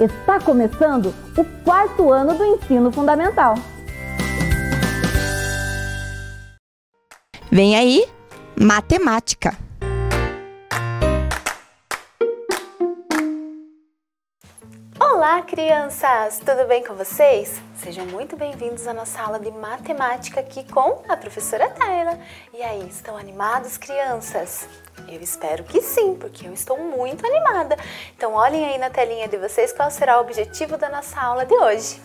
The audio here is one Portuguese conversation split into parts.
Está começando o 4º ano do ensino fundamental. Vem aí, matemática. Olá, crianças! Tudo bem com vocês? Sejam muito bem-vindos à nossa aula de matemática aqui com a professora Tayla. E aí, estão animados, crianças? Eu espero que sim, porque eu estou muito animada. Então, olhem aí na telinha de vocês qual será o objetivo da nossa aula de hoje.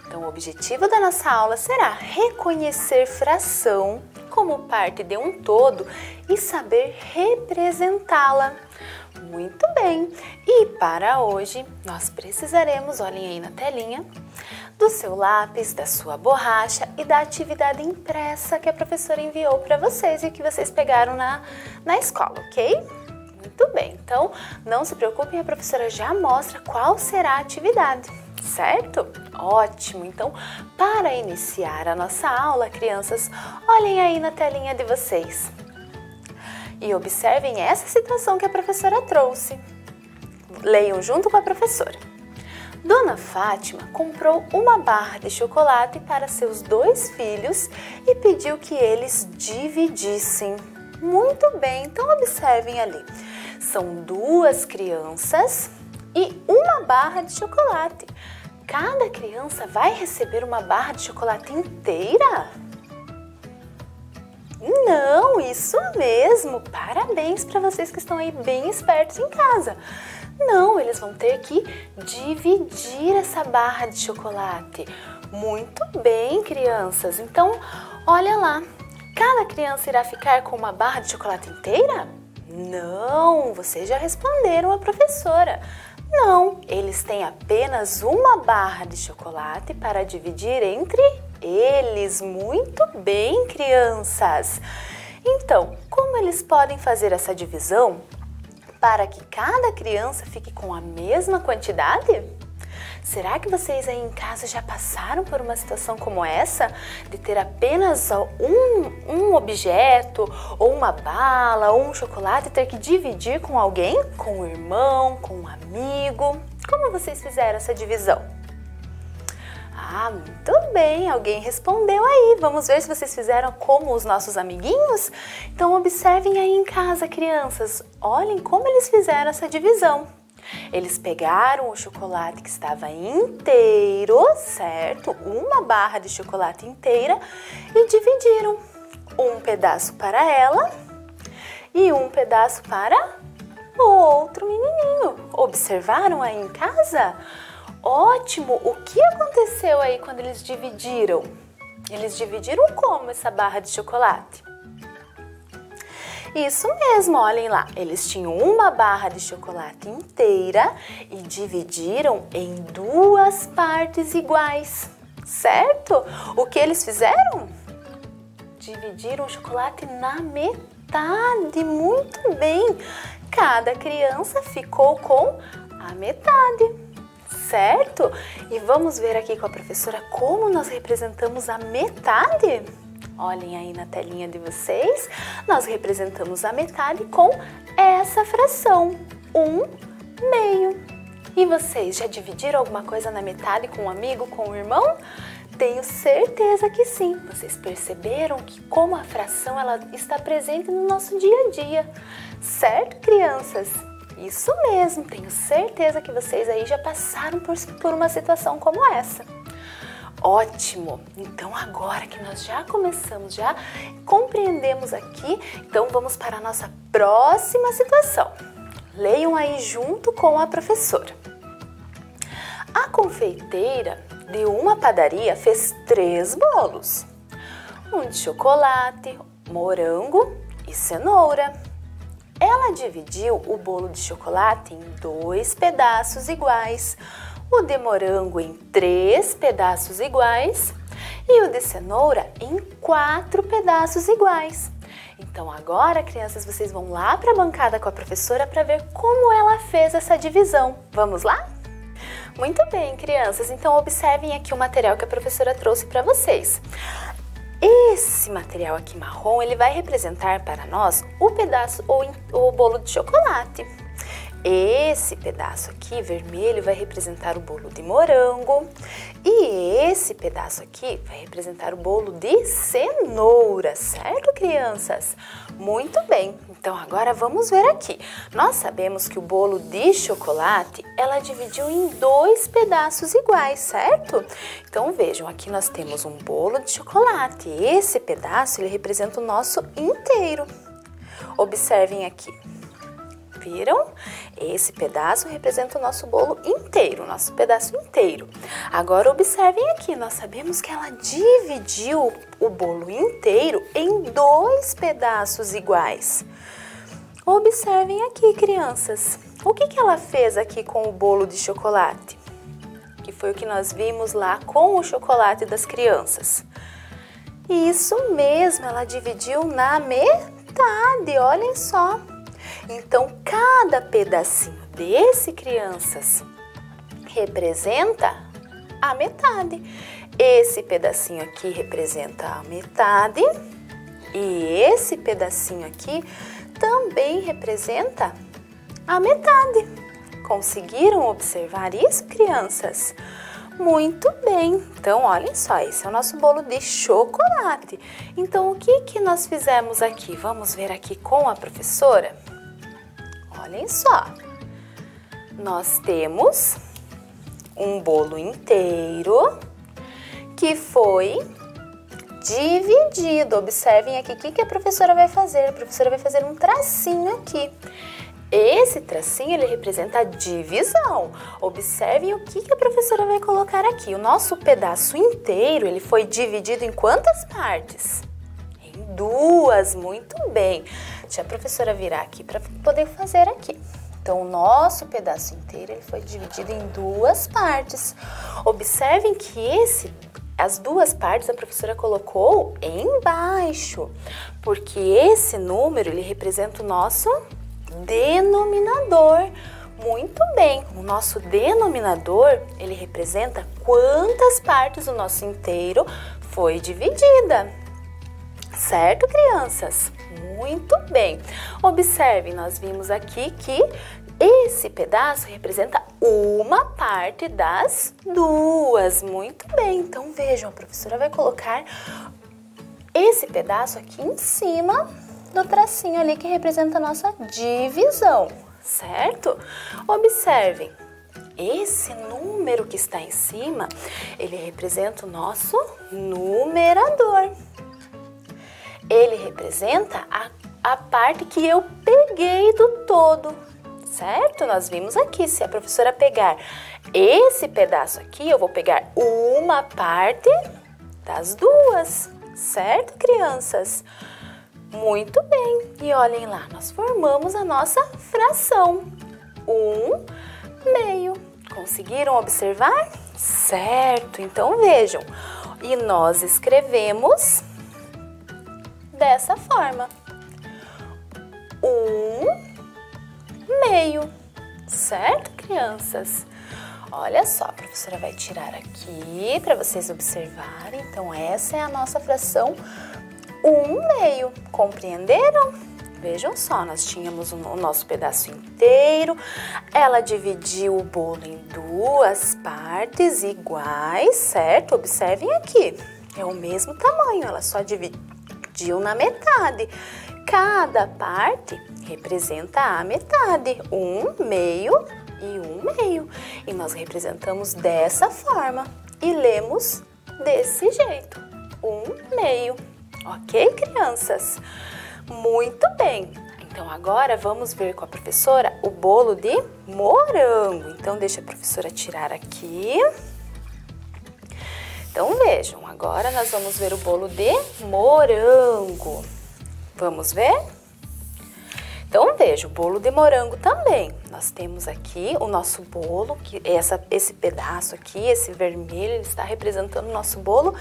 Então, o objetivo da nossa aula será reconhecer fração como parte de um todo e saber representá-la. Muito bem! E para hoje, nós precisaremos, olhem aí na telinha, do seu lápis, da sua borracha e da atividade impressa que a professora enviou para vocês e que vocês pegaram na escola, ok? Muito bem, então não se preocupem, a professora já mostra qual será a atividade, certo? Ótimo! Então, para iniciar a nossa aula, crianças, olhem aí na telinha de vocês. E observem essa situação que a professora trouxe. Leiam junto com a professora. Dona Fátima comprou uma barra de chocolate para seus 2 filhos e pediu que eles dividissem. Muito bem, então observem ali. São 2 crianças e uma barra de chocolate. Cada criança vai receber uma barra de chocolate inteira? Não, isso mesmo! Parabéns para vocês que estão aí bem espertos em casa. Não, eles vão ter que dividir essa barra de chocolate. Muito bem, crianças. Então, olha lá. Cada criança irá ficar com uma barra de chocolate inteira? Não, vocês já responderam a professora. Não, eles têm apenas uma barra de chocolate para dividir entre eles. Muito bem, crianças. Então, como eles podem fazer essa divisão para que cada criança fique com a mesma quantidade? Será que vocês aí em casa já passaram por uma situação como essa? De ter apenas um objeto, ou uma bala, ou um chocolate e ter que dividir com alguém? Com um irmão, com um amigo? Como vocês fizeram essa divisão? Ah, muito bem, alguém respondeu aí. Vamos ver se vocês fizeram como os nossos amiguinhos? Então observem aí em casa, crianças. Olhem como eles fizeram essa divisão. Eles pegaram o chocolate que estava inteiro, certo? Uma barra de chocolate inteira e dividiram. Um pedaço para ela e um pedaço para o outro menininho. Observaram aí em casa? Ótimo! O que aconteceu aí quando eles dividiram? Eles dividiram como essa barra de chocolate? Isso mesmo, olhem lá. Eles tinham uma barra de chocolate inteira e dividiram em 2 partes iguais, certo? O que eles fizeram? Dividiram o chocolate na metade. Muito bem! Cada criança ficou com a metade. Certo? E vamos ver aqui com a professora como nós representamos a metade? Olhem aí na telinha de vocês, nós representamos a metade com essa fração, 1/2. E vocês já dividiram alguma coisa na metade com um amigo, com um irmão? Tenho certeza que sim. Vocês perceberam que como a fração ela está presente no nosso dia a dia, certo, crianças? Isso mesmo, tenho certeza que vocês aí já passaram por uma situação como essa. Ótimo! Então agora que nós já começamos, já compreendemos aqui, então vamos para a nossa próxima situação. Leiam aí junto com a professora. A confeiteira de uma padaria fez 3 bolos. Um de chocolate, morango e cenoura. Ela dividiu o bolo de chocolate em 2 pedaços iguais, o de morango em 3 pedaços iguais e o de cenoura em 4 pedaços iguais. Então agora, crianças, vocês vão lá para a bancada com a professora para ver como ela fez essa divisão. Vamos lá? Muito bem, crianças. Então observem aqui o material que a professora trouxe para vocês. Esse material aqui marrom, ele vai representar para nós o pedaço ou o bolo de chocolate. Esse pedaço aqui, vermelho, vai representar o bolo de morango. E esse pedaço aqui vai representar o bolo de cenoura, certo, crianças? Muito bem, então agora vamos ver aqui. Nós sabemos que o bolo de chocolate, ela dividiu em 2 pedaços iguais, certo? Então vejam, aqui nós temos um bolo de chocolate. Esse pedaço, ele representa o nosso inteiro. Observem aqui. Viram? Esse pedaço representa o nosso bolo inteiro, o nosso pedaço inteiro. Agora observem aqui, nós sabemos que ela dividiu o bolo inteiro em 2 pedaços iguais. Observem aqui, crianças. O que ela fez aqui com o bolo de chocolate? Que foi o que nós vimos lá com o chocolate das crianças. Isso mesmo, ela dividiu na metade, olhem só. Então, cada pedacinho desse, crianças, representa a metade. Esse pedacinho aqui representa a metade e esse pedacinho aqui também representa a metade. Conseguiram observar isso, crianças? Muito bem. Então, olhem só, esse é o nosso bolo de chocolate. Então, o que nós fizemos aqui? Vamos ver aqui com a professora? Olhem só, nós temos um bolo inteiro que foi dividido. Observem aqui o que a professora vai fazer. A professora vai fazer um tracinho aqui. Esse tracinho, ele representa a divisão. Observem o que a professora vai colocar aqui. O nosso pedaço inteiro, ele foi dividido em quantas partes? Em 2, muito bem. Deixa a professora virar aqui para poder fazer aqui. Então, o nosso pedaço inteiro, ele foi dividido em 2 partes. Observem que as 2 partes a professora colocou embaixo, porque esse número, ele representa o nosso denominador. Muito bem, o nosso denominador, ele representa quantas partes o nosso inteiro foi dividida. Certo, crianças? Muito bem. Observem, nós vimos aqui que esse pedaço representa uma parte das 2. Muito bem. Então, vejam, a professora vai colocar esse pedaço aqui em cima do tracinho ali que representa a nossa divisão. Certo? Observem. Esse número que está em cima, ele representa o nosso numerador. Ele representa a parte que eu peguei do todo, certo? Nós vimos aqui, se a professora pegar esse pedaço aqui, eu vou pegar uma parte das 2, certo, crianças? Muito bem, e olhem lá, nós formamos a nossa fração, 1/2. Conseguiram observar? Certo, então vejam, e nós escrevemos dessa forma, 1/2, certo, crianças? Olha só, a professora vai tirar aqui para vocês observarem. Então, essa é a nossa fração 1/2, compreenderam? Vejam só, nós tínhamos o nosso pedaço inteiro, ela dividiu o bolo em 2 partes iguais, certo? Observem aqui, é o mesmo tamanho, ela só dividiu na metade. Cada parte representa a metade, 1/2 e 1/2. E nós representamos dessa forma e lemos desse jeito, 1/2. Ok, crianças? Muito bem. Então, agora vamos ver com a professora o bolo de morango. Então, deixa a professora tirar aqui. Então, vejam, agora nós vamos ver o bolo de morango. Vamos ver? Então, veja, o bolo de morango também. Nós temos aqui o nosso bolo, que esse pedaço aqui, esse vermelho, ele está representando o nosso bolo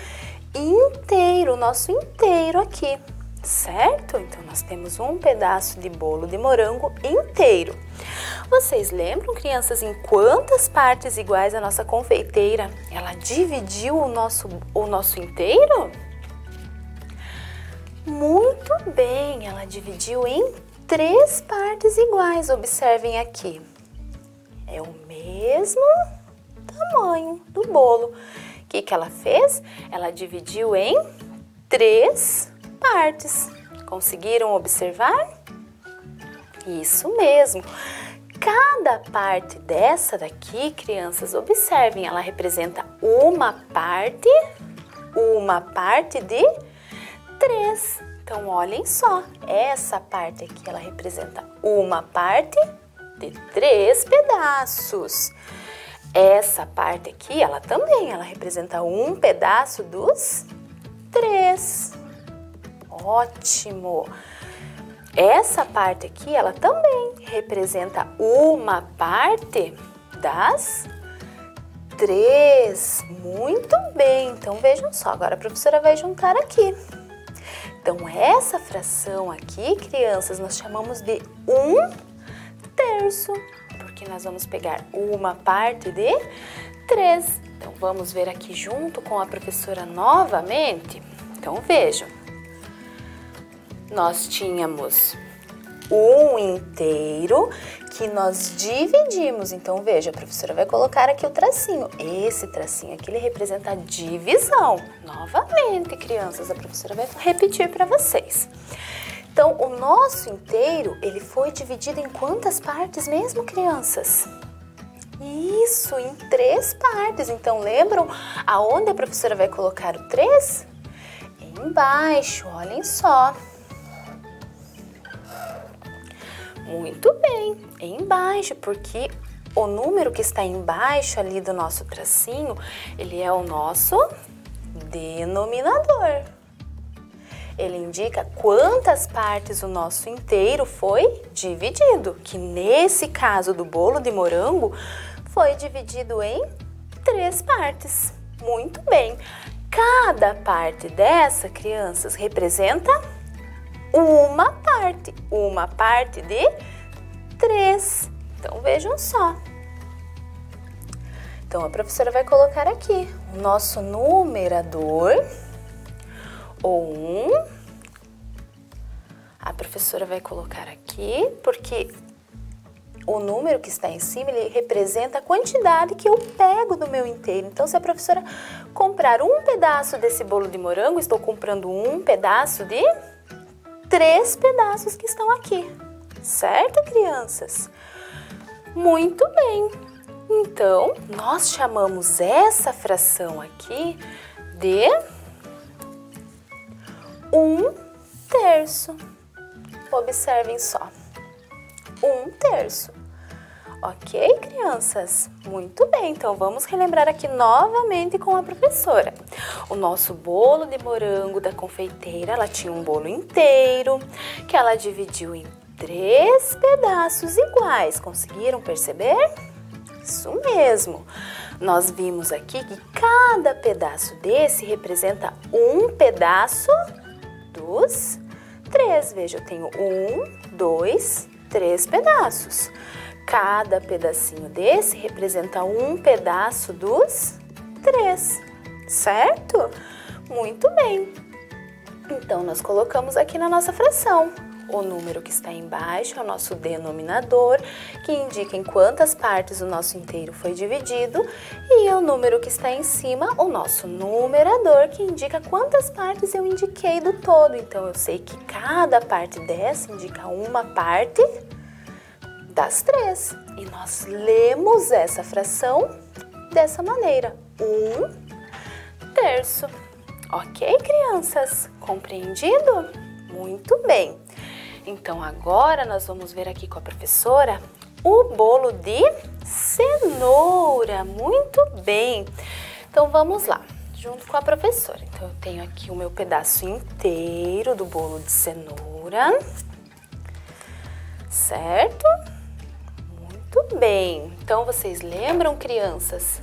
inteiro, o nosso inteiro aqui, certo? Então, nós temos um pedaço de bolo de morango inteiro. Vocês lembram, crianças, em quantas partes iguais a nossa confeiteira, ela dividiu o nosso inteiro? Muito bem, ela dividiu em 3 partes iguais. Observem aqui. É o mesmo tamanho do bolo. O que ela fez? Ela dividiu em 3 partes. Conseguiram observar? Isso mesmo. Cada parte dessa daqui, crianças, observem, ela representa uma parte de 3. Então, olhem só, essa parte aqui, ela representa uma parte de 3 pedaços. Essa parte aqui, ela representa um pedaço dos 3. Ótimo! Essa parte aqui, ela também representa uma parte das 3. Muito bem! Então, vejam só, agora a professora vai juntar aqui. Então, essa fração aqui, crianças, nós chamamos de 1/3, porque nós vamos pegar uma parte de 3. Então, vamos ver aqui junto com a professora novamente. Então, vejam. Nós tínhamos 1/3 que nós dividimos. Então, veja, a professora vai colocar aqui o tracinho. Esse tracinho aqui, ele representa a divisão. Novamente, crianças, a professora vai repetir para vocês. Então, o nosso inteiro, ele foi dividido em quantas partes mesmo, crianças? Isso, em 3 partes. Então, lembram aonde a professora vai colocar o 3? Embaixo, olhem só. Muito bem, embaixo, porque o número que está embaixo ali do nosso tracinho, ele é o nosso denominador. Ele indica quantas partes o nosso inteiro foi dividido, que nesse caso do bolo de morango, foi dividido em 3 partes. Muito bem, cada parte dessa, crianças, representa uma parte de 3. Então, vejam só. Então, a professora vai colocar aqui o nosso numerador, ou 1. A professora vai colocar aqui, porque o número que está em cima, ele representa a quantidade que eu pego do meu inteiro. Então, se a professora comprar um pedaço desse bolo de morango, estou comprando um pedaço de 3 pedaços que estão aqui, certo, crianças? Muito bem. Então, nós chamamos essa fração aqui de 1/3. Observem só, 1/3. Ok, crianças? Muito bem, então vamos relembrar aqui novamente com a professora. O nosso bolo de morango da confeiteira, ela tinha um bolo inteiro, que ela dividiu em 3 pedaços iguais. Conseguiram perceber? Isso mesmo. Nós vimos aqui que cada pedaço desse representa um pedaço dos 3. Veja, eu tenho 1, 2, 3 pedaços. Cada pedacinho desse representa um pedaço dos 3, certo? Muito bem. Então, nós colocamos aqui na nossa fração. O número que está embaixo é o nosso denominador, que indica em quantas partes o nosso inteiro foi dividido. E o número que está em cima, o nosso numerador, que indica quantas partes eu indiquei do todo. Então, eu sei que cada parte dessa indica uma parte das 3. E nós lemos essa fração dessa maneira, 1/3. Ok, crianças? Compreendido? Muito bem. Então, agora nós vamos ver aqui com a professora o bolo de cenoura. Muito bem. Então, vamos lá, junto com a professora. Então, eu tenho aqui o meu pedaço inteiro do bolo de cenoura, certo? Muito bem. Então, vocês lembram, crianças,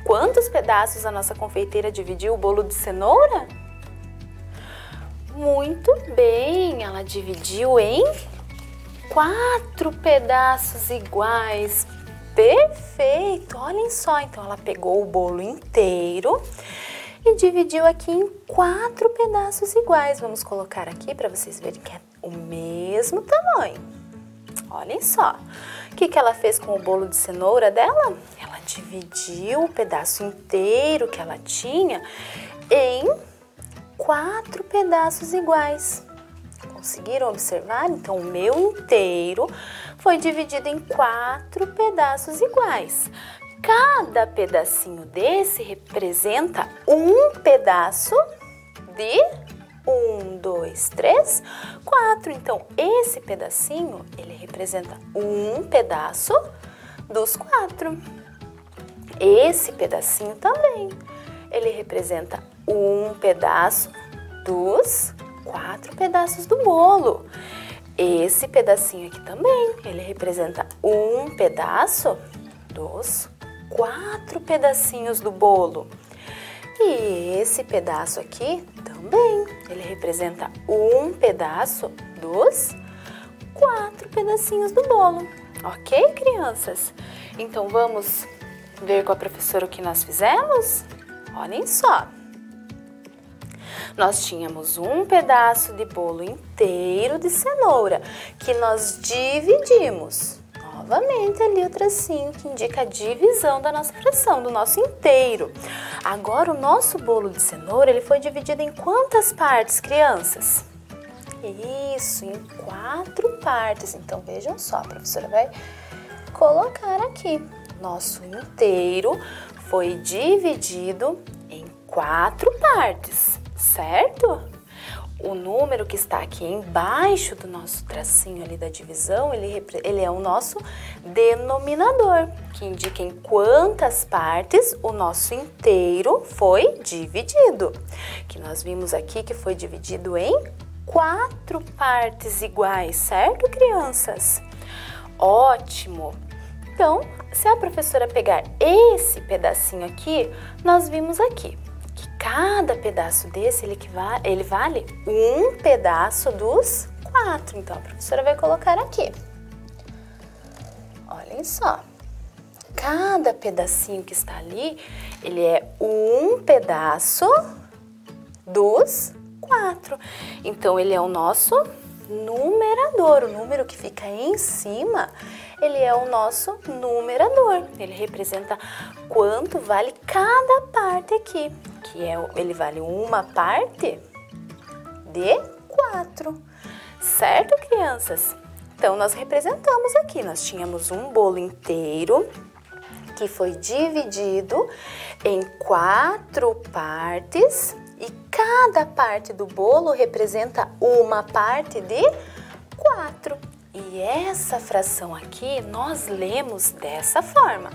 quantos pedaços a nossa confeiteira dividiu o bolo de cenoura? Muito bem, ela dividiu em 4 pedaços iguais. Perfeito, olhem só. Então, ela pegou o bolo inteiro e dividiu aqui em 4 pedaços iguais. Vamos colocar aqui para vocês verem que é o mesmo tamanho. Olhem só. O que ela fez com o bolo de cenoura dela? Ela dividiu o pedaço inteiro que ela tinha em 4 pedaços iguais. Conseguiram observar? Então, o meu inteiro foi dividido em 4 pedaços iguais. Cada pedacinho desse representa um pedaço de 1, 2, 3, 4. Então, esse pedacinho, ele representa um pedaço dos 4. Esse pedacinho também, ele representa um pedaço dos 4 pedaços do bolo. Esse pedacinho aqui também, ele representa um pedaço dos 4 pedacinhos do bolo. E esse pedaço aqui também, ele representa um pedaço dos 4 pedacinhos do bolo. Ok, crianças? Então, vamos ver com a professora o que nós fizemos? Olhem só. Nós tínhamos um pedaço de bolo inteiro de cenoura que nós dividimos. Novamente ali o tracinho que indica a divisão da nossa fração, do nosso inteiro. Agora o nosso bolo de cenoura, ele foi dividido em quantas partes, crianças? Isso, em 4 partes. Então vejam só, a professora vai colocar aqui. Nosso inteiro foi dividido em 4 partes, certo? O número que está aqui embaixo do nosso tracinho ali da divisão, ele é o nosso denominador, que indica em quantas partes o nosso inteiro foi dividido. Que nós vimos aqui que foi dividido em 4 partes iguais, certo, crianças? Ótimo! Então, se a professora pegar esse pedacinho aqui, nós vimos aqui que cada pedaço desse, ele vale um pedaço dos 4. Então, a professora vai colocar aqui. Olhem só. Cada pedacinho que está ali, ele é um pedaço dos 4. Então, ele é o nosso numerador. O número que fica em cima, ele é o nosso numerador. Ele representa quanto vale cada parte aqui, ele vale uma parte de 4. Certo, crianças? Então, nós representamos aqui. Nós tínhamos um bolo inteiro que foi dividido em 4 partes e cada parte do bolo representa uma parte de 4. E essa fração aqui nós lemos dessa forma: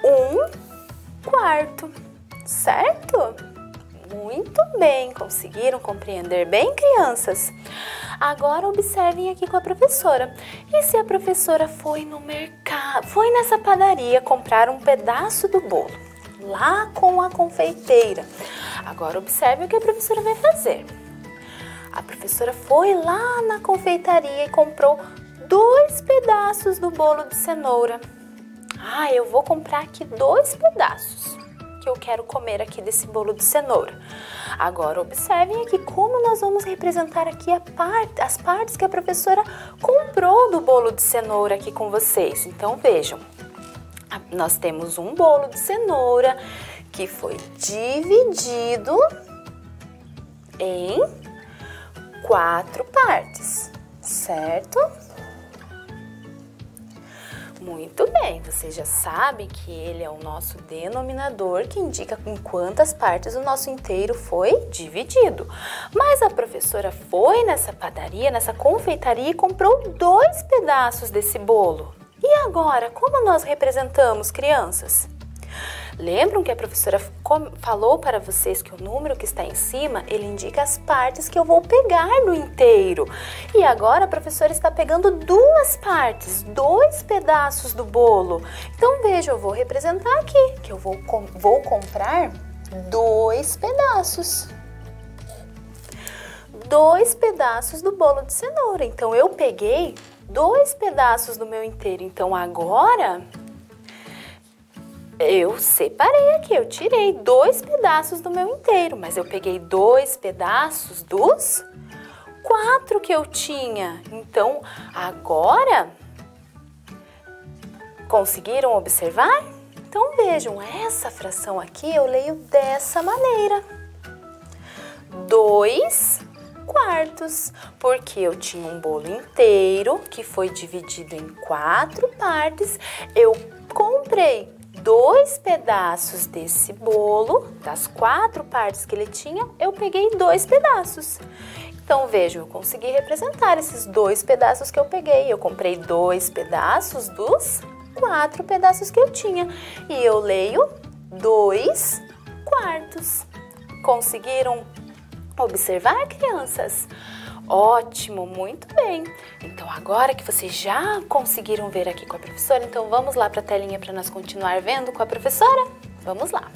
1/4, certo? Muito bem, conseguiram compreender bem, crianças? Agora observem aqui com a professora. E se a professora foi no mercado, foi nessa padaria comprar um pedaço do bolo, lá com a confeiteira? Agora observe o que a professora vai fazer. A professora foi lá na confeitaria e comprou 2 pedaços do bolo de cenoura. Ah, eu vou comprar aqui 2 pedaços que eu quero comer aqui desse bolo de cenoura. Agora observem aqui como nós vamos representar aqui as partes que a professora comprou do bolo de cenoura aqui com vocês. Então vejam, nós temos um bolo de cenoura que foi dividido em 4 partes, certo? Muito bem, vocês já sabem que ele é o nosso denominador, que indica em quantas partes o nosso inteiro foi dividido. Mas a professora foi nessa padaria, nessa confeitaria e comprou 2 pedaços desse bolo. E agora, como nós representamos, crianças? Lembram que a professora falou para vocês que o número que está em cima, ele indica as partes que eu vou pegar no inteiro. E agora a professora está pegando 2 partes, 2 pedaços do bolo. Então veja, eu vou representar aqui, que eu vou comprar 2 pedaços. 2 pedaços do bolo de cenoura. Então eu peguei 2 pedaços do meu inteiro. Então agora Eu separei aqui, eu tirei 2 pedaços do meu inteiro, mas eu peguei 2 pedaços dos 4 que eu tinha. Então, agora, conseguiram observar? Então, vejam, essa fração aqui eu leio dessa maneira. 2 quartos, porque eu tinha um bolo inteiro que foi dividido em 4 partes. Eu comprei 2 pedaços desse bolo, das 4 partes que ele tinha, eu peguei 2 pedaços. Então, vejam, eu consegui representar esses 2 pedaços que eu peguei. Eu comprei 2 pedaços dos 4 pedaços que eu tinha. E eu leio 2 quartos. Conseguiram observar, crianças? Ótimo, muito bem. Então, agora que vocês já conseguiram ver aqui com a professora, então vamos lá para a telinha para nós continuar vendo com a professora? Vamos lá.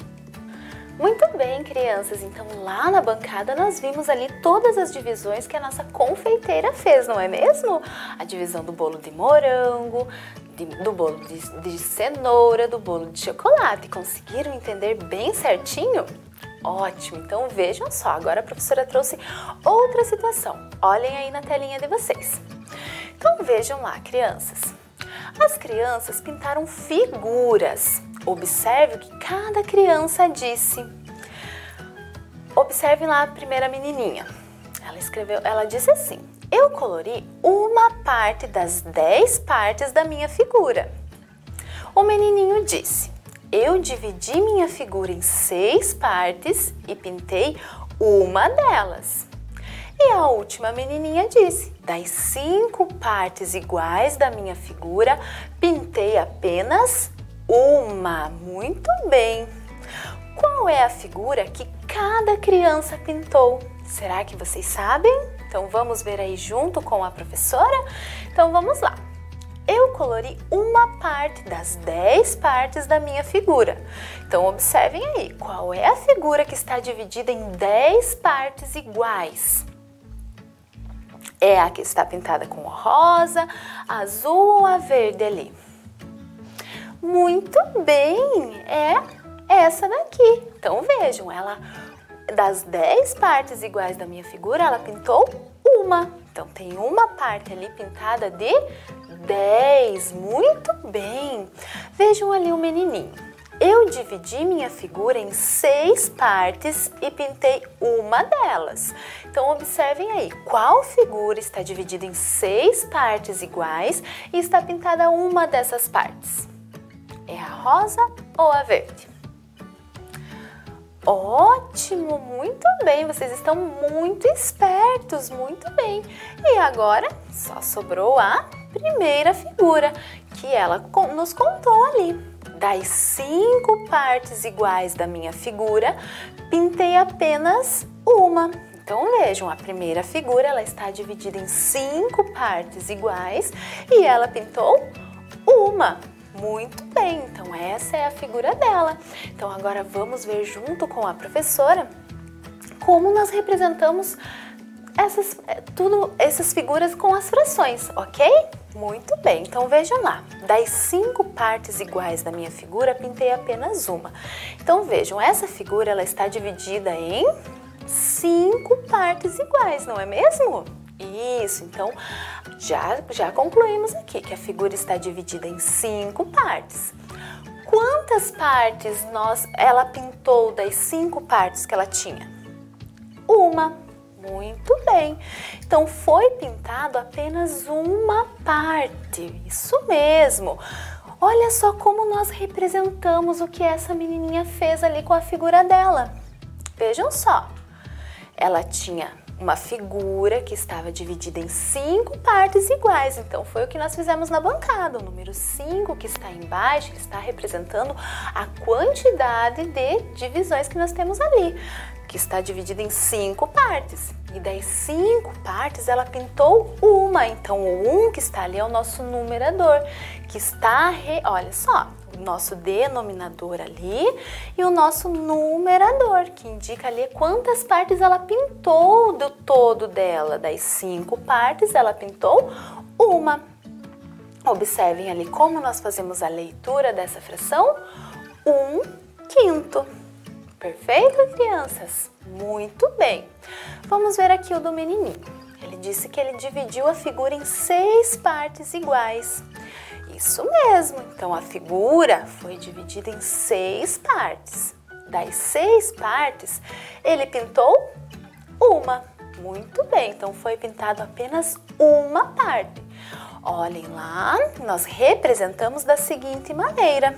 Muito bem, crianças. Então, lá na bancada nós vimos ali todas as divisões que a nossa confeiteira fez, não é mesmo? A divisão do bolo de morango, do bolo de cenoura, do bolo de chocolate. Conseguiram entender bem certinho? Ótimo, então vejam só, agora a professora trouxe outra situação. Olhem aí na telinha de vocês. Então vejam lá, crianças. As crianças pintaram figuras. Observe o que cada criança disse. Observem lá a primeira menininha. Ela disse assim: eu colori uma parte das 10 partes da minha figura. O menininho disse: eu dividi minha figura em 6 partes e pintei uma delas. E a última menininha disse: das 5 partes iguais da minha figura, pintei apenas uma. Muito bem. Qual é a figura que cada criança pintou? Será que vocês sabem? Então vamos ver aí junto com a professora? Então vamos lá. Eu colori uma parte das 10 partes da minha figura. Então, observem aí, qual é a figura que está dividida em 10 partes iguais? É a que está pintada com rosa, azul ou a verde ali? Muito bem, é essa daqui. Então, vejam, das 10 partes iguais da minha figura, ela pintou uma. Então, tem uma parte ali pintada de 10. Muito bem. Vejam ali o menininho. Eu dividi minha figura em 6 partes e pintei uma delas. Então, observem aí, qual figura está dividida em 6 partes iguais e está pintada uma dessas partes? É a rosa ou a verde? Ótimo, muito bem, vocês estão muito espertos, muito bem. E agora só sobrou a primeira figura, que ela nos contou ali. Das 5 partes iguais da minha figura, pintei apenas uma. Então vejam, a primeira figura ela está dividida em 5 partes iguais e ela pintou uma. Muito bem, então essa é a figura dela. Então agora vamos ver junto com a professora como nós representamos essas figuras com as frações, ok? Muito bem, então vejam lá. Das 5 partes iguais da minha figura, pintei apenas uma. Então vejam, essa figura ela está dividida em 5 partes iguais, não é mesmo? Isso, então já concluímos aqui que a figura está dividida em 5 partes. Quantas partes ela pintou das 5 partes que ela tinha? Uma. Muito bem. Então foi pintado apenas uma parte. Isso mesmo. Olha só como nós representamos o que essa menininha fez ali com a figura dela. Vejam só. Ela tinha uma figura que estava dividida em 5 partes iguais. Então, foi o que nós fizemos na bancada. O número 5 que está embaixo está representando a quantidade de divisões que nós temos ali, que está dividida em 5 partes. E das 5 partes, ela pintou uma. Então, o 1 que está ali é o nosso numerador, que está, olha só, o nosso denominador ali e o nosso numerador, que indica ali quantas partes ela pintou do todo dela. Das 5 partes, ela pintou uma. Observem ali como nós fazemos a leitura dessa fração. 1/5. Perfeito, crianças? Muito bem. Vamos ver aqui o do menininho. Ele disse que ele dividiu a figura em 6 partes iguais. Isso mesmo. Então, a figura foi dividida em 6 partes. Das 6 partes, ele pintou uma. Muito bem. Então, foi pintado apenas uma parte. Olhem lá, nós representamos da seguinte maneira.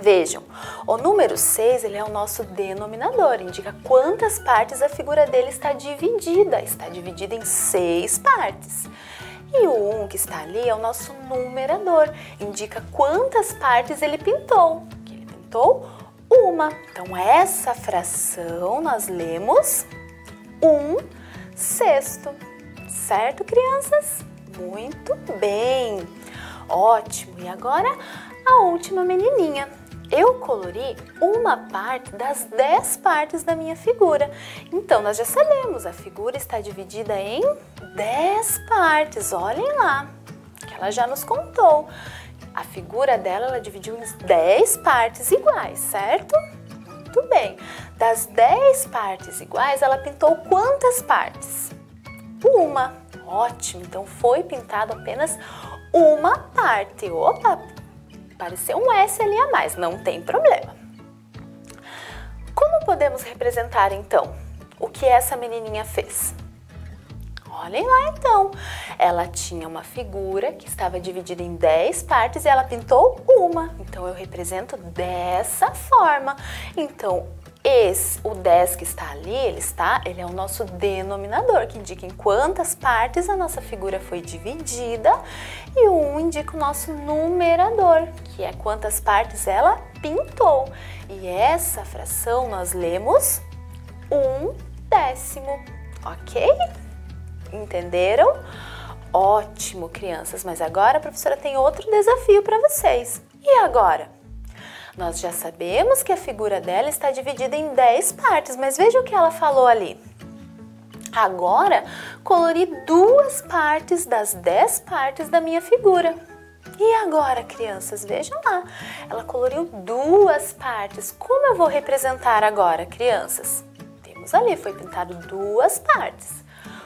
Vejam, o número 6, ele é o nosso denominador, indica quantas partes a figura dele está dividida em 6 partes. E o 1 que está ali é o nosso numerador, indica quantas partes ele pintou, que ele pintou uma. Então, essa fração nós lemos 1/6, certo, crianças? Muito bem, ótimo. E agora a última menininha. Eu colori uma parte das 10 partes da minha figura. Então, nós já sabemos, a figura está dividida em 10 partes. Olhem lá, que ela já nos contou. A figura dela, ela dividiu em 10 partes iguais, certo? Muito bem. Das 10 partes iguais, ela pintou quantas partes? Uma. Ótimo, então foi pintado apenas uma parte. Opa! Apareceu um S ali a mais, não tem problema. Como podemos representar, então, o que essa menininha fez? Olhem lá, então. Ela tinha uma figura que estava dividida em 10 partes e ela pintou uma. Então, eu represento dessa forma. Então, o 10 que está ali, ele é o nosso denominador, que indica em quantas partes a nossa figura foi dividida. E o 1 indica o nosso numerador, que é quantas partes ela pintou. E essa fração nós lemos 1/10, ok? Entenderam? Ótimo, crianças, mas agora a professora tem outro desafio para vocês. E agora? Nós já sabemos que a figura dela está dividida em 10 partes, mas veja o que ela falou ali. Agora, colori 2 partes das 10 partes da minha figura. E agora, crianças, vejam lá. Ela coloriu 2 partes. Como eu vou representar agora, crianças? Temos ali, foi pintado 2 partes.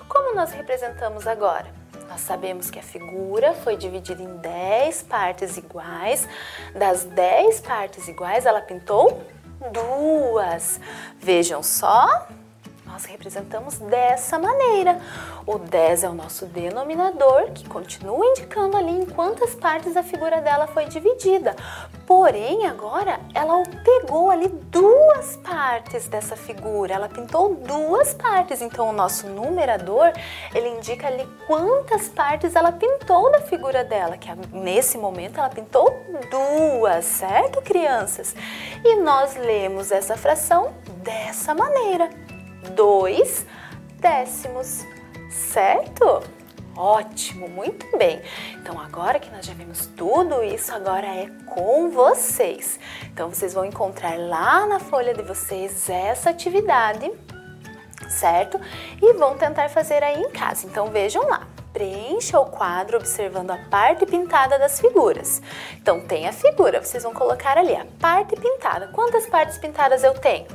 Como nós representamos agora? Nós sabemos que a figura foi dividida em 10 partes iguais. Das 10 partes iguais, ela pintou 2. Vejam só, nós representamos dessa maneira. O 10 é o nosso denominador, que continua indicando ali em quantas partes a figura dela foi dividida. Porém, agora, ela pegou ali 2 partes dessa figura, ela pintou 2 partes. Então, o nosso numerador, ele indica ali quantas partes ela pintou da figura dela, que nesse momento ela pintou 2, certo, crianças? E nós lemos essa fração dessa maneira. 2/10, certo? Ótimo, muito bem. Então, agora que nós já vimos tudo isso, agora é com vocês. Então, vocês vão encontrar lá na folha de vocês essa atividade, certo? E vão tentar fazer aí em casa. Então, vejam lá. Preencha o quadro observando a parte pintada das figuras. Então, tem a figura, vocês vão colocar ali a parte pintada. Quantas partes pintadas eu tenho?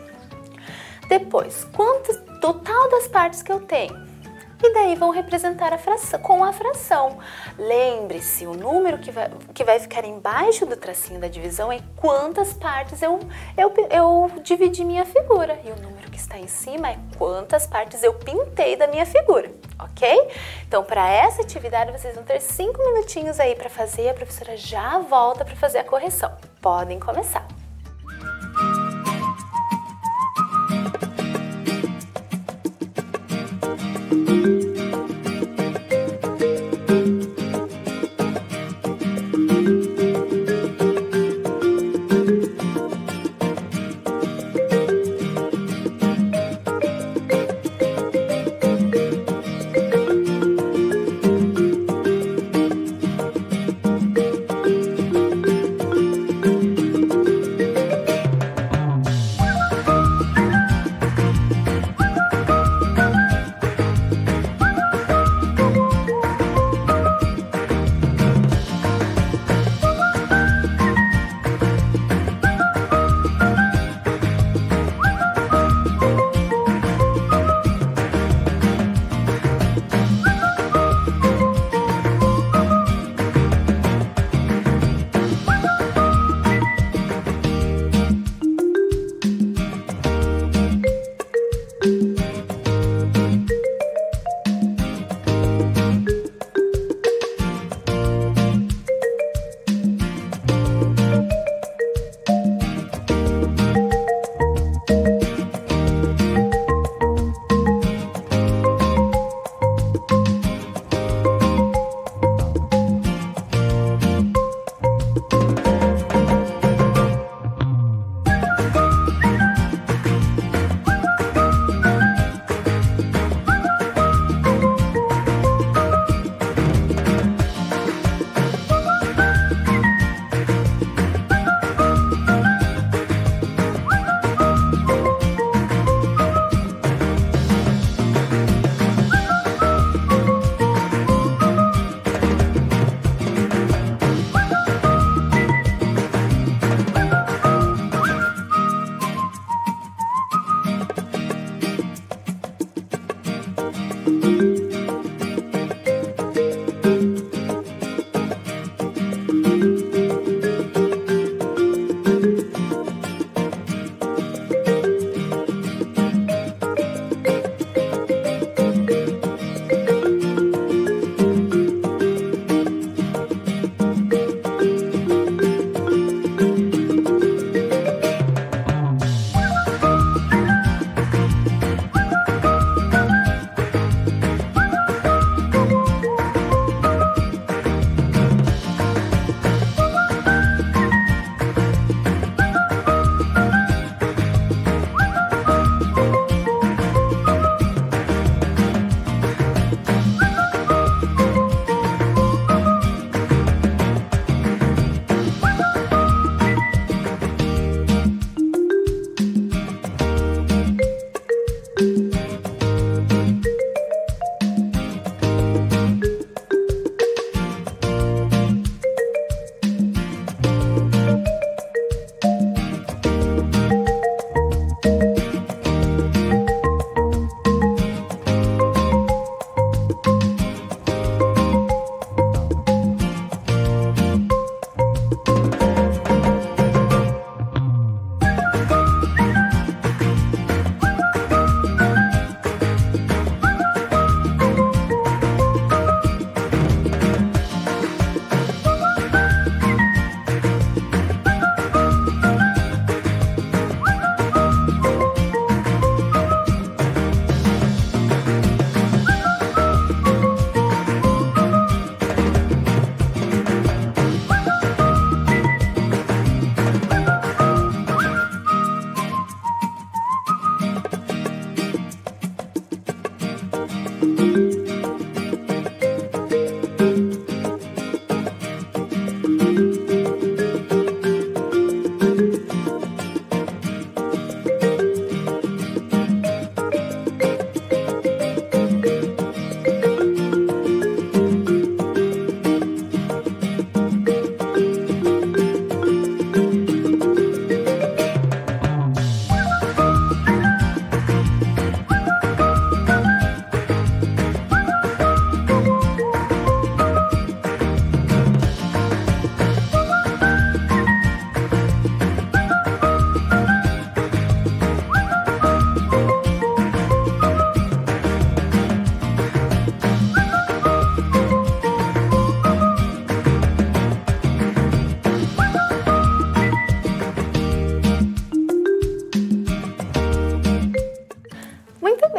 Depois, quanto total das partes que eu tenho? E daí vão representar a fração, com a fração. Lembre-se, o número que vai ficar embaixo do tracinho da divisão é quantas partes eu dividi minha figura. E o número que está em cima é quantas partes eu pintei da minha figura, ok? Então, para essa atividade, vocês vão ter 5 minutinhos aí para fazer e a professora já volta para fazer a correção. Podem começar.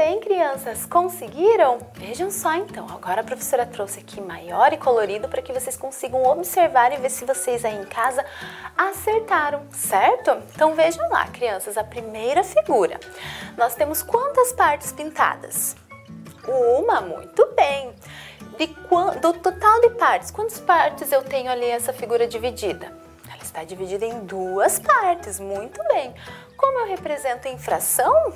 bem, crianças? Conseguiram? Vejam só então, agora a professora trouxe aqui maior e colorido para que vocês consigam observar e ver se vocês aí em casa acertaram, certo? Então vejam lá, crianças, a primeira figura. Nós temos quantas partes pintadas? Uma, muito bem. Do total de partes, quantas partes eu tenho ali essa figura dividida? Ela está dividida em duas partes, muito bem. Como eu represento em fração?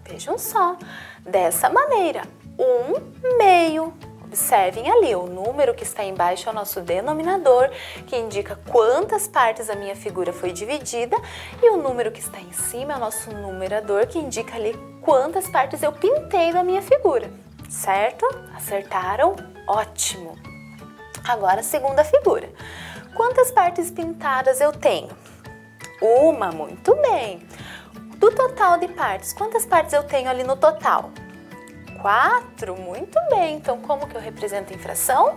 Vejam só, dessa maneira, 1/2. Observem ali, o número que está embaixo é o nosso denominador, que indica quantas partes a minha figura foi dividida, e o número que está em cima é o nosso numerador, que indica ali quantas partes eu pintei da minha figura, certo? Acertaram? Ótimo! Agora a segunda figura. Quantas partes pintadas eu tenho? Uma, muito bem. Do total de partes, quantas partes eu tenho ali no total? 4, muito bem. Então, como que eu represento em fração?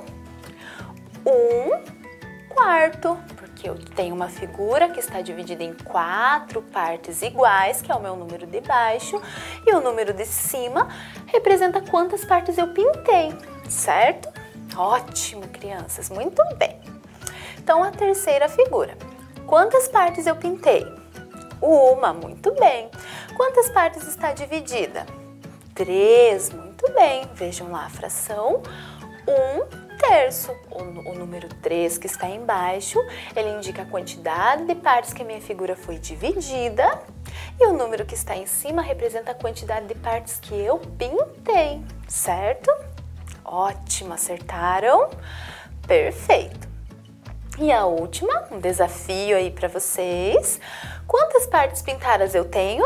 1/4, porque eu tenho uma figura que está dividida em 4 partes iguais, que é o meu número de baixo, e o número de cima representa quantas partes eu pintei, certo? Ótimo, crianças, muito bem. Então, a terceira figura. Quantas partes eu pintei? Uma, muito bem. Quantas partes está dividida? 3, muito bem. Vejam lá a fração, 1/3. O número 3 que está embaixo, ele indica a quantidade de partes que a minha figura foi dividida. E o número que está em cima representa a quantidade de partes que eu pintei, certo? Ótimo, acertaram? Perfeito. E a última, um desafio aí para vocês. Quantas partes pintadas eu tenho?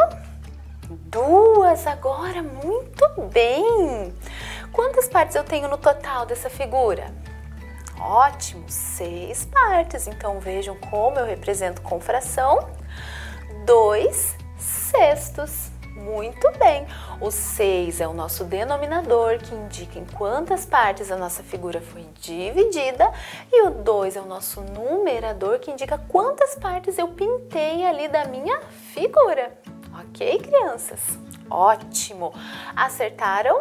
2 agora, muito bem! Quantas partes eu tenho no total dessa figura? Ótimo, 6 partes. Então vejam como eu represento com fração. 2/6. Muito bem. O 6 é o nosso denominador, que indica em quantas partes a nossa figura foi dividida. E o 2 é o nosso numerador, que indica quantas partes eu pintei ali da minha figura. Ok, crianças? Ótimo! Acertaram?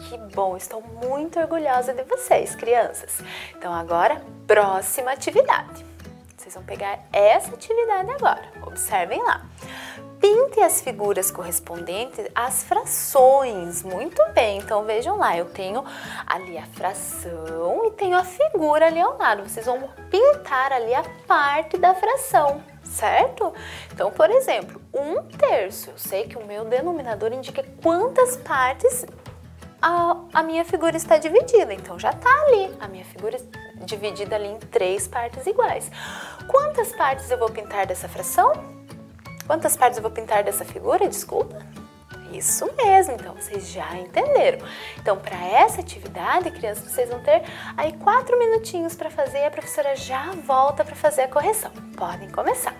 Que bom! Estou muito orgulhosa de vocês, crianças. Então agora, próxima atividade. Vocês vão pegar essa atividade agora. Observem lá. Pinte as figuras correspondentes às frações. Muito bem, então vejam lá, eu tenho ali a fração e tenho a figura ali ao lado. Vocês vão pintar ali a parte da fração, certo? Então, por exemplo, 1/3. Eu sei que o meu denominador indica quantas partes a minha figura está dividida. Então, já está ali, a minha figura dividida ali em 3 partes iguais. Quantas partes eu vou pintar dessa fração? Quantas partes eu vou pintar dessa figura? Desculpa. Isso mesmo, então vocês já entenderam. Então, para essa atividade, crianças, vocês vão ter aí 4 minutinhos para fazer e a professora já volta para fazer a correção. Podem começar.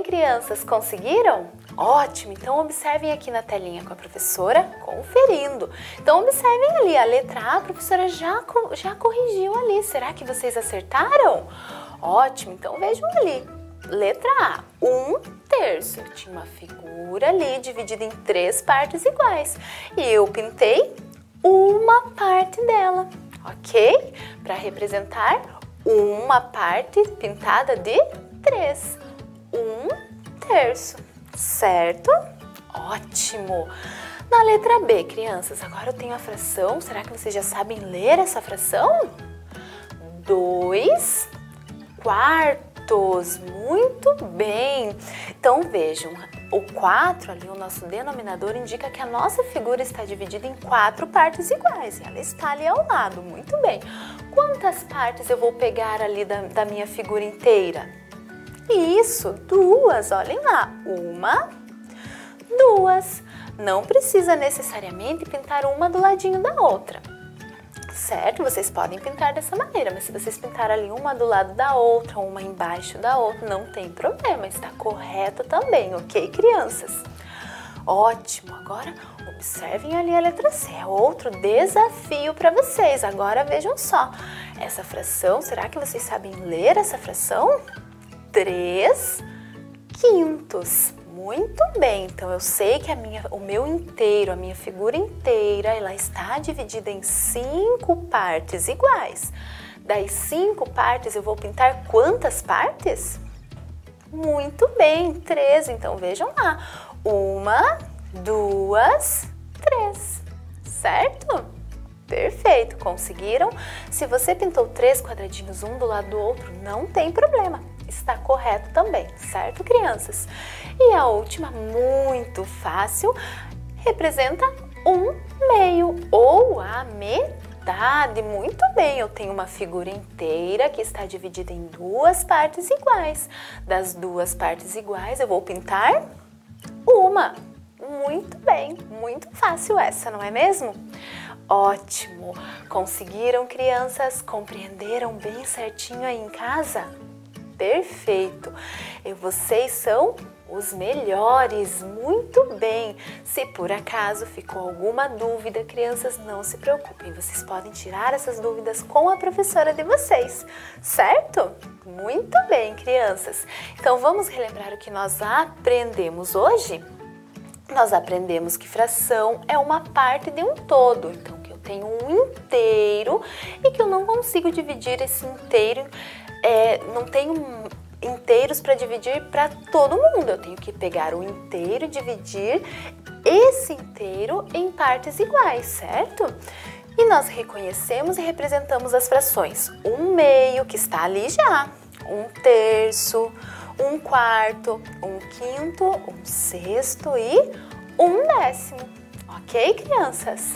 crianças? Conseguiram? Ótimo! Então observem aqui na telinha com a professora, conferindo. Então observem ali, a letra A, a professora já corrigiu ali. Será que vocês acertaram? Ótimo! Então vejam ali. Letra A, 1/3. Eu tinha uma figura ali dividida em 3 partes iguais. E eu pintei uma parte dela, ok? Para representar uma parte pintada de 3. 1/3, certo? Ótimo! Na letra B, crianças, agora eu tenho a fração. Será que vocês já sabem ler essa fração? 2/4. Muito bem! Então vejam, o 4 ali, o nosso denominador, indica que a nossa figura está dividida em 4 partes iguais. E ela está ali ao lado, muito bem. Quantas partes eu vou pegar ali da minha figura inteira? Isso, 2, olhem lá. 1, 2. Não precisa necessariamente pintar uma do ladinho da outra. Certo? Vocês podem pintar dessa maneira, mas se vocês pintarem ali uma do lado da outra, uma embaixo da outra, não tem problema, está correto também, ok, crianças? Ótimo! Agora observem ali a letra C, é outro desafio para vocês. Agora vejam só, essa fração, será que vocês sabem ler essa fração? 3/5. Muito bem, então eu sei que o meu inteiro, a minha figura inteira, ela está dividida em 5 partes iguais. Das 5 partes eu vou pintar quantas partes? Muito bem, 3. Então vejam lá, 1, 2, 3, certo? Perfeito, conseguiram? Se você pintou 3 quadradinhos um do lado do outro, não tem problema. Está correto também, certo, crianças? E a última, muito fácil, representa 1/2 ou a metade. Muito bem, eu tenho uma figura inteira que está dividida em 2 partes iguais. Das 2 partes iguais, eu vou pintar uma. Muito bem, muito fácil essa, não é mesmo? Ótimo! Conseguiram, crianças? Compreenderam bem certinho aí em casa? Perfeito! E vocês são os melhores, muito bem! Se por acaso ficou alguma dúvida, crianças, não se preocupem, vocês podem tirar essas dúvidas com a professora de vocês, certo? Muito bem, crianças! Então vamos relembrar o que nós aprendemos hoje? Nós aprendemos que fração é uma parte de um todo, então que eu tenho um inteiro e que eu não consigo dividir esse inteiro, não tenho inteiros para dividir para todo mundo. Eu tenho que pegar o inteiro e dividir esse inteiro em partes iguais, certo? E nós reconhecemos e representamos as frações. 1/2, que está ali já, 1/3, 1/4, 1/5, 1/6 e 1/10. Ok, crianças?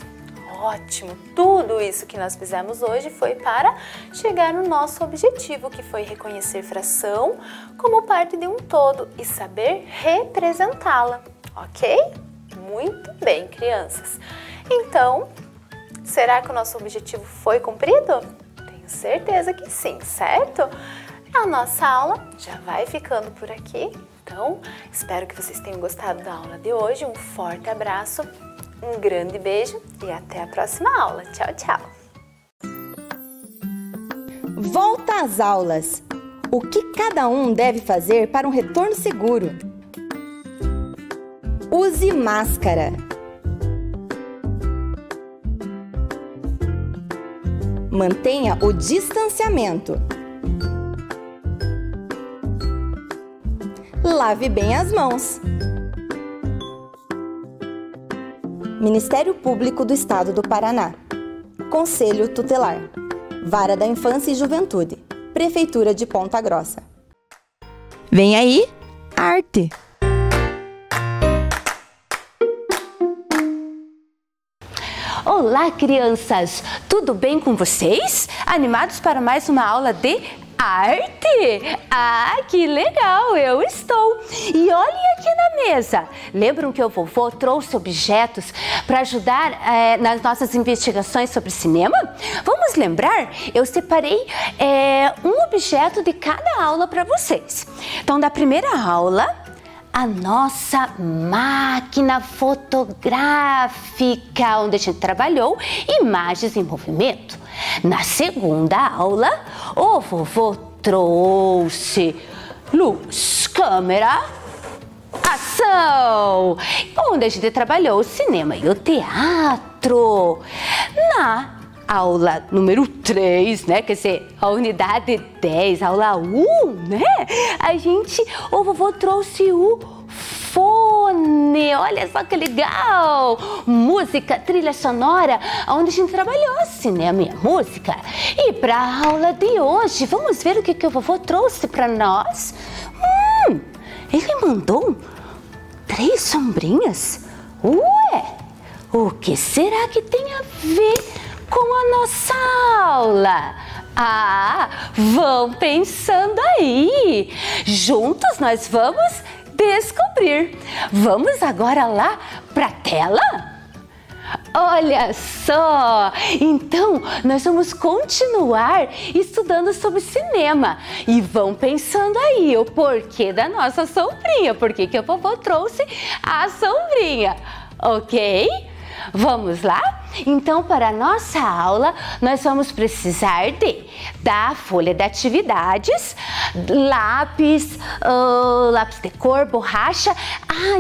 Ótimo! Tudo isso que nós fizemos hoje foi para chegar no nosso objetivo, que foi reconhecer fração como parte de um todo e saber representá-la, ok? Muito bem, crianças! Então, será que o nosso objetivo foi cumprido? Tenho certeza que sim, certo? A nossa aula já vai ficando por aqui, então espero que vocês tenham gostado da aula de hoje. Um forte abraço, um grande beijo e até a próxima aula. Tchau, tchau! Volta às aulas! O que cada um deve fazer para um retorno seguro? Use máscara. Mantenha o distanciamento. Lave bem as mãos. Ministério Público do Estado do Paraná. Conselho Tutelar. Vara da Infância e Juventude. Prefeitura de Ponta Grossa. Vem aí, arte! Olá, crianças! Tudo bem com vocês? Animados para mais uma aula de arte? Ah, que legal! Eu estou! E olhem aqui na mesa! Lembram que o vovô trouxe objetos para ajudar nas nossas investigações sobre cinema? Vamos lembrar? Eu separei um objeto de cada aula para vocês. Então, da primeira aula, a nossa máquina fotográfica, onde a gente trabalhou imagens em movimento. Na segunda aula, o vovô trouxe luz, câmera, ação, onde a gente trabalhou o cinema e o teatro. Na aula número 3, né, quer dizer, a unidade 10, aula 1, né, o vovô trouxe o fone, olha só que legal, música, trilha sonora, onde a gente trabalhou cinema e a música. E para a aula de hoje, vamos ver o que o vovô trouxe para nós. Ele mandou 3 sombrinhas. Ué, o que será que tem a ver com a nossa aula? Vão pensando aí. Juntos nós vamos descobrir. Vamos agora lá para a tela? Olha só! Então, nós vamos continuar estudando sobre cinema. E vão pensando aí o porquê da nossa sombrinha. Por que o vovô trouxe a sombrinha? Ok? Vamos lá? Então, para a nossa aula, nós vamos precisar da folha de atividades, lápis, lápis de cor, borracha.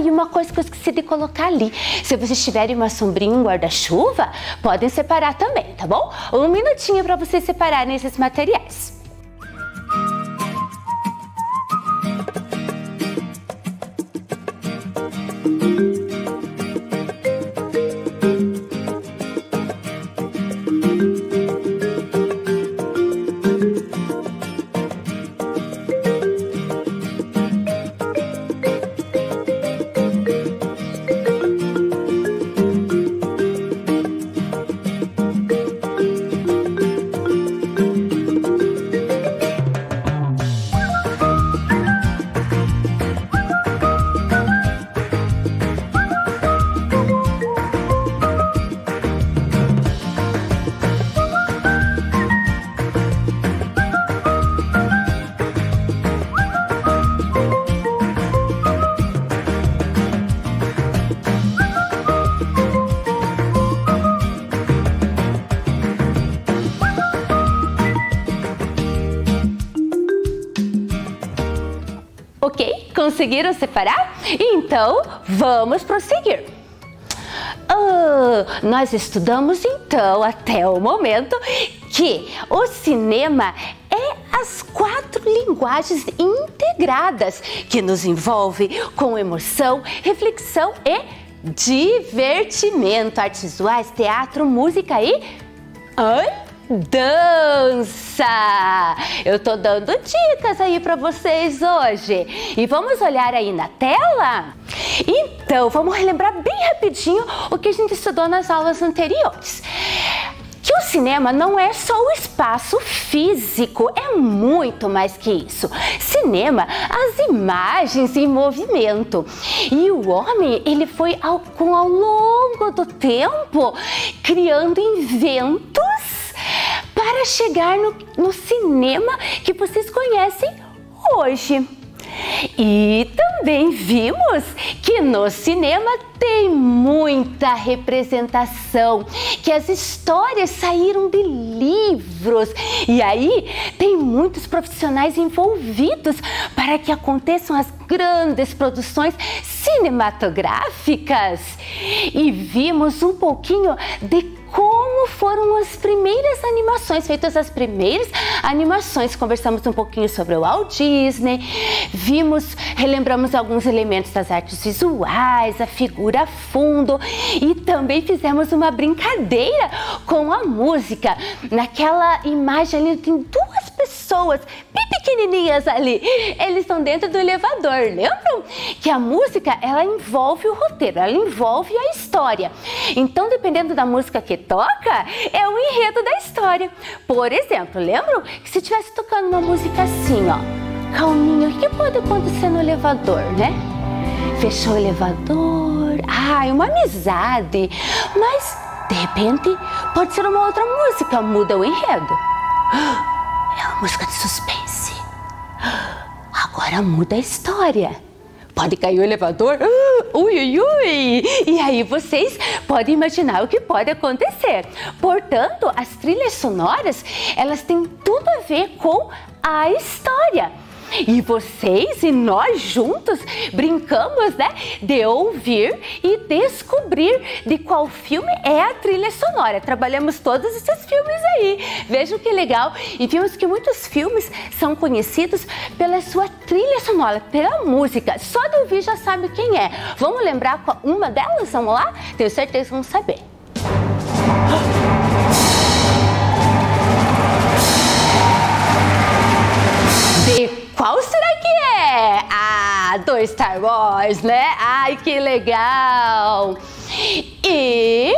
E uma coisa que eu esqueci de colocar ali. Se vocês tiverem uma sombrinha e um guarda-chuva, podem separar também, tá bom? 1 minutinho para vocês separarem esses materiais. Ok? Conseguiram separar? Então, vamos prosseguir. Nós estudamos então até o momento que o cinema é as 4 linguagens integradas que nos envolve com emoção, reflexão e divertimento, artes visuais, teatro, música e dança. Eu tô dando dicas aí para vocês hoje. E vamos olhar aí na tela? Então, vamos relembrar bem rapidinho o que a gente estudou nas aulas anteriores. Que o cinema não é só o espaço físico, é muito mais que isso. Cinema, as imagens em movimento. E o homem, ele foi ao longo do tempo criando inventos para chegar no cinema que vocês conhecem hoje. E também vimos que no cinema tem muita representação, que as histórias saíram de livros e aí tem muitos profissionais envolvidos para que aconteçam as grandes produções cinematográficas. E vimos um pouquinho de como foram as primeiras animações, feitas as primeiras animações. Conversamos um pouquinho sobre o Walt Disney, relembramos alguns elementos das artes visuais, a figura a fundo e também fizemos uma brincadeira com a música. Naquela imagem ali tem 2 pessoas bem pequenininhas ali, eles estão dentro do elevador, lembram? Que a música, ela envolve o roteiro, ela envolve a história. Então, dependendo da música que toca, é o enredo da história. Por exemplo, lembram que se estivesse tocando uma música assim, ó, calminha, o que pode acontecer no elevador, né? Fechou o elevador, uma amizade, mas de repente pode ser uma outra música, muda o enredo. É uma música de suspense. Agora muda a história. pode cair o elevador, ui, ui, ui. E aí vocês podem imaginar o que pode acontecer. Portanto, as trilhas sonoras, elas têm tudo a ver com a história. E vocês e nós juntos brincamos, né, de ouvir e descobrir de qual filme é a trilha sonora. Trabalhamos todos esses filmes aí. Vejam que legal. E vimos que muitos filmes são conhecidos pela sua trilha sonora, pela música. Só de ouvir já sabe quem é. Vamos lembrar uma delas? Vamos lá? Tenho certeza que vão saber. Qual será que é? Ah, do Star Wars, né? Ai, que legal! E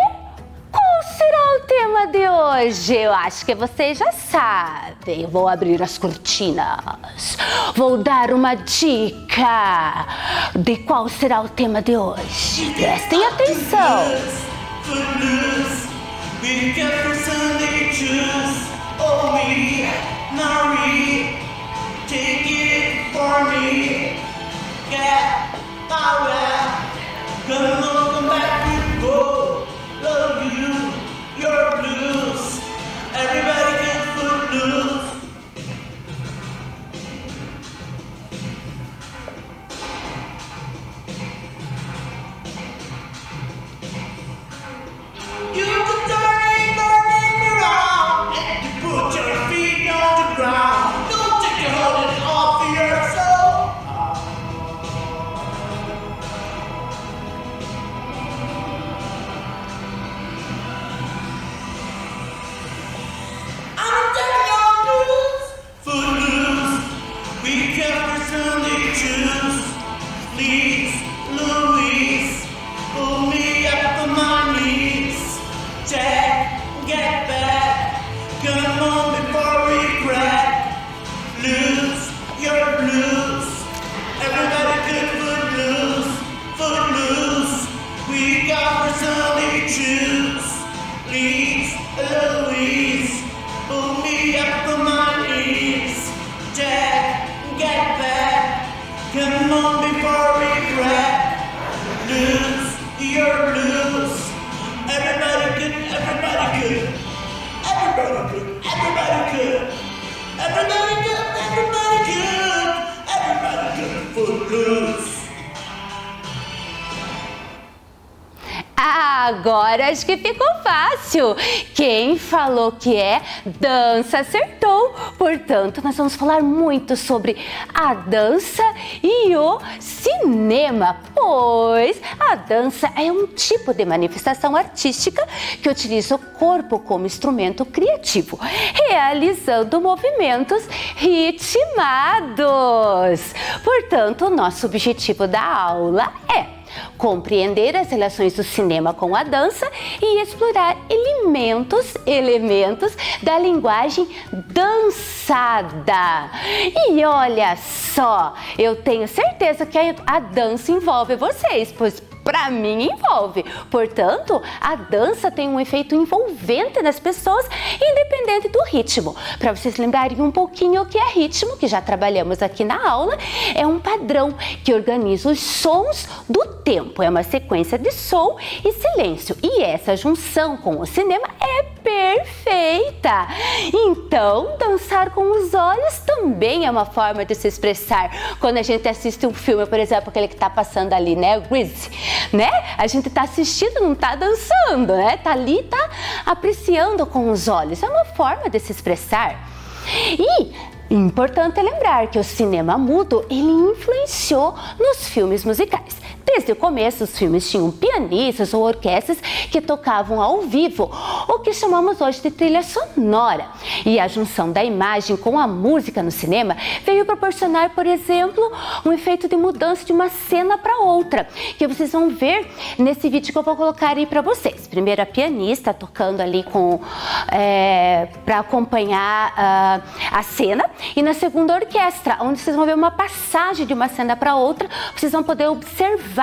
qual será o tema de hoje? Eu acho que vocês já sabem. Eu vou abrir as cortinas. Vou dar uma dica de qual será o tema de hoje. Prestem atenção. Take it for me, get my way. Gonna come back to go. Love you, your blues. Everybody gets footloose. You can turn me around and you put your feet on the ground. Please, Louise, pull me up on my knees. Jack, get back, come on before we crack. Lose your blues, everybody good footloose, footloose. We got for Sunday choose. Please, Louise, pull me up on my knees. Jack, get back, come on before we crack. Lose your blues. Everybody good, everybody good. Everybody good, everybody good. Everybody good, everybody good. Everybody good, footloose. Agora acho que ficou fácil. Quem falou que é dança acertou. Portanto, nós vamos falar muito sobre a dança e o cinema, pois a dança é um tipo de manifestação artística que utiliza o corpo como instrumento criativo, realizando movimentos ritmados. Portanto, o nosso objetivo da aula é compreender as relações do cinema com a dança e explorar elementos da linguagem dançada. E olha só, eu tenho certeza que a dança envolve vocês, pois para mim envolve. Portanto, a dança tem um efeito envolvente nas pessoas, independente do ritmo. Para vocês lembrarem um pouquinho o que é ritmo, que já trabalhamos aqui na aula, é um padrão que organiza os sons do tempo. É uma sequência de som e silêncio. E essa junção com o cinema é perfeita. Então, dançar com os olhos também é uma forma de se expressar. Quando a gente assiste um filme, por exemplo, aquele que está passando ali, né? Grease, né? A gente está assistindo, não está dançando, né? Tá ali, tá apreciando com os olhos. É uma forma de se expressar. E importante lembrar que o cinema mudo, ele influenciou nos filmes musicais. Desde o começo, os filmes tinham pianistas ou orquestras que tocavam ao vivo, o que chamamos hoje de trilha sonora. E a junção da imagem com a música no cinema veio proporcionar, por exemplo, um efeito de mudança de uma cena para outra, que vocês vão ver nesse vídeo que eu vou colocar aí para vocês. Primeiro a pianista tocando ali para acompanhar a cena, e na segunda a orquestra, onde vocês vão ver uma passagem de uma cena para outra. Vocês vão poder observar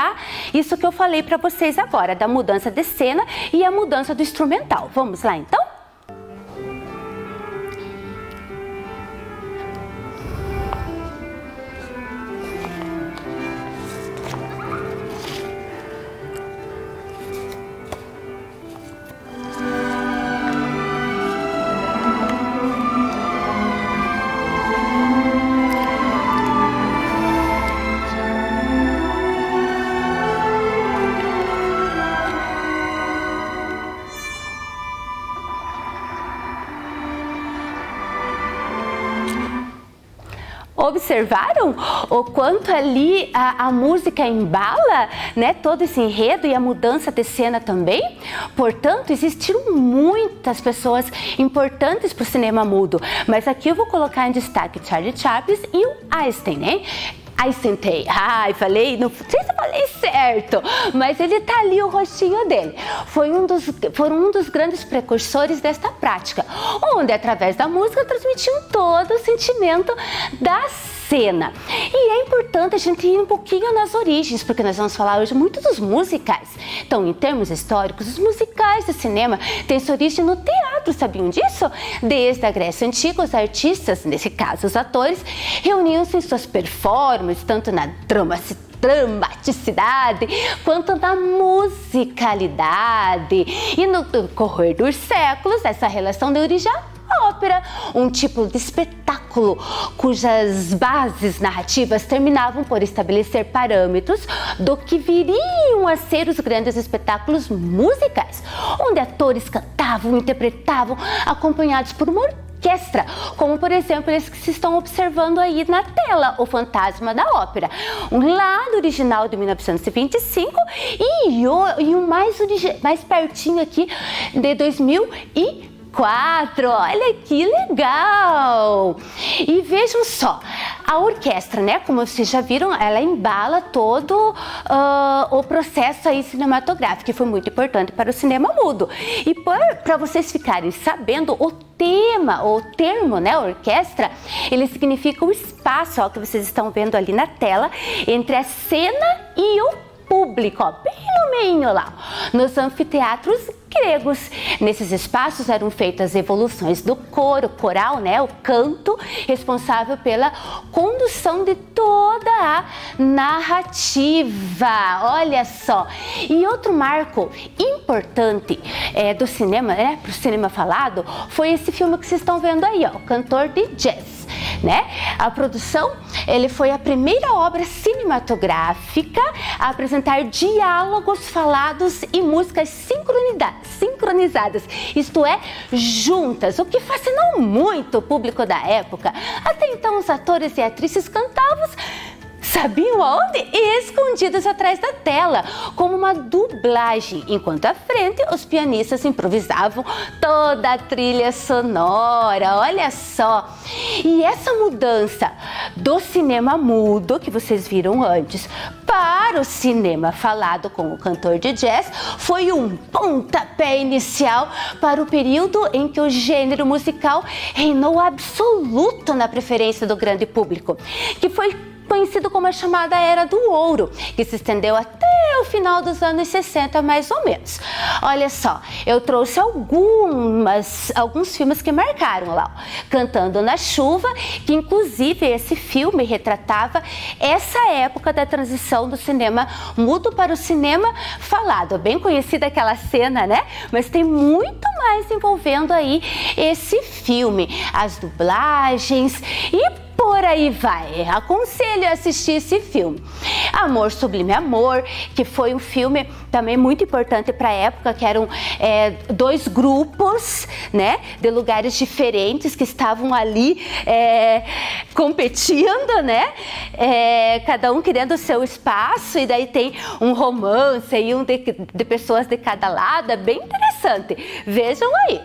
isso que eu falei para vocês agora, da mudança de cena e a mudança do instrumental. Vamos lá então? Observaram o quanto ali a música embala, né, todo esse enredo e a mudança de cena também? Portanto, existiram muitas pessoas importantes para o cinema mudo, mas aqui eu vou colocar em destaque Charlie Chaplin e o Einstein, né? Eisenstein, falei, não sei se eu falei certo, mas ele tá ali o rostinho dele. Foram um dos grandes precursores desta prática, onde através da música transmitiam todo o sentimento da cena. E é importante a gente ir um pouquinho nas origens, porque nós vamos falar hoje muito dos musicais. Então, em termos históricos, os musicais do cinema têm sua origem no teatro, sabiam disso? Desde a Grécia Antiga, os artistas, nesse caso os atores, reuniam-se em suas performances, tanto na dramaticidade quanto na musicalidade. E no decorrer dos séculos, essa relação deu origem à ópera, um tipo de espetáculo cujas bases narrativas terminavam por estabelecer parâmetros do que viriam a ser os grandes espetáculos musicais, onde atores cantavam, interpretavam, acompanhados por uma orquestra, como por exemplo esses que se estão observando aí na tela, O Fantasma da Ópera, lá do original de 1925 e o mais pertinho aqui de 2004. Olha que legal! E vejam só, a orquestra, né, como vocês já viram, ela embala todo o processo aí cinematográfico, que foi muito importante para o cinema mudo. E para vocês ficarem sabendo, o termo, né, orquestra, ele significa o espaço, ó, que vocês estão vendo ali na tela, entre a cena e o público, ó, bem no meio lá, nos anfiteatros gregos. Nesses espaços eram feitas evoluções do coro, coral, né, o canto, responsável pela condução de toda a narrativa. Olha só. E outro marco importante do cinema, né, para o cinema falado, foi esse filme que vocês estão vendo aí, ó, O Cantor de Jazz. Né? A produção, ele foi a primeira obra cinematográfica a apresentar diálogos falados e músicas sincronizadas, isto é, juntas, o que fascinou muito o público da época. Até então, os atores e atrizes cantavam, sabiam aonde? Escondidos atrás da tela, como uma dublagem, enquanto à frente os pianistas improvisavam toda a trilha sonora. Olha só! E essa mudança do cinema mudo, que vocês viram antes, para o cinema falado com O Cantor de Jazz, foi um pontapé inicial para o período em que o gênero musical reinou absoluto na preferência do grande público, que foi conhecido como a chamada Era do Ouro, que se estendeu até o final dos anos 60, mais ou menos. Olha só, eu trouxe alguns filmes que marcaram lá, ó. Cantando na Chuva, que inclusive esse filme retratava essa época da transição do cinema mudo para o cinema falado. Bem conhecida aquela cena, né? Mas tem muito mais envolvendo aí esse filme, as dublagens e por aí vai. Aconselho a assistir esse filme. Amor Sublime Amor, que foi um filme também muito importante para a época, que eram dois grupos, né, de lugares diferentes que estavam ali competindo, né, cada um querendo o seu espaço, e daí tem um romance e de pessoas de cada lado. É bem interessante. Vejam aí.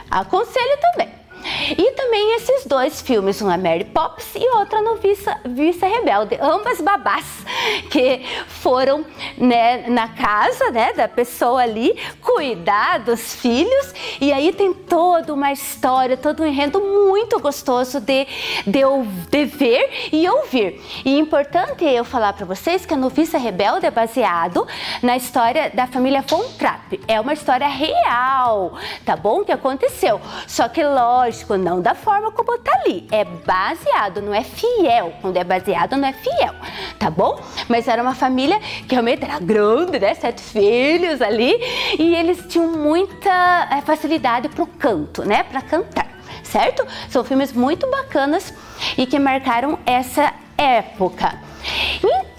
Aconselho também. E também esses dois filmes, um é Mary Poppins e outra Noviça Rebelde, ambas babás que foram, né, na casa, né, da pessoa ali cuidar dos filhos, e aí tem toda uma história, todo um enredo muito gostoso de ver e ouvir. E é importante eu falar para vocês que a Noviça Rebelde é baseado na história da família Von Trapp. É uma história real, tá bom? Que aconteceu, só que lógico, não da forma como tá ali, é baseado, não é fiel. Quando é baseado, não é fiel, tá bom? Mas era uma família que realmente era grande, né? 7 filhos ali, e eles tinham muita facilidade pro canto, né? Para cantar, certo? São filmes muito bacanas e que marcaram essa época.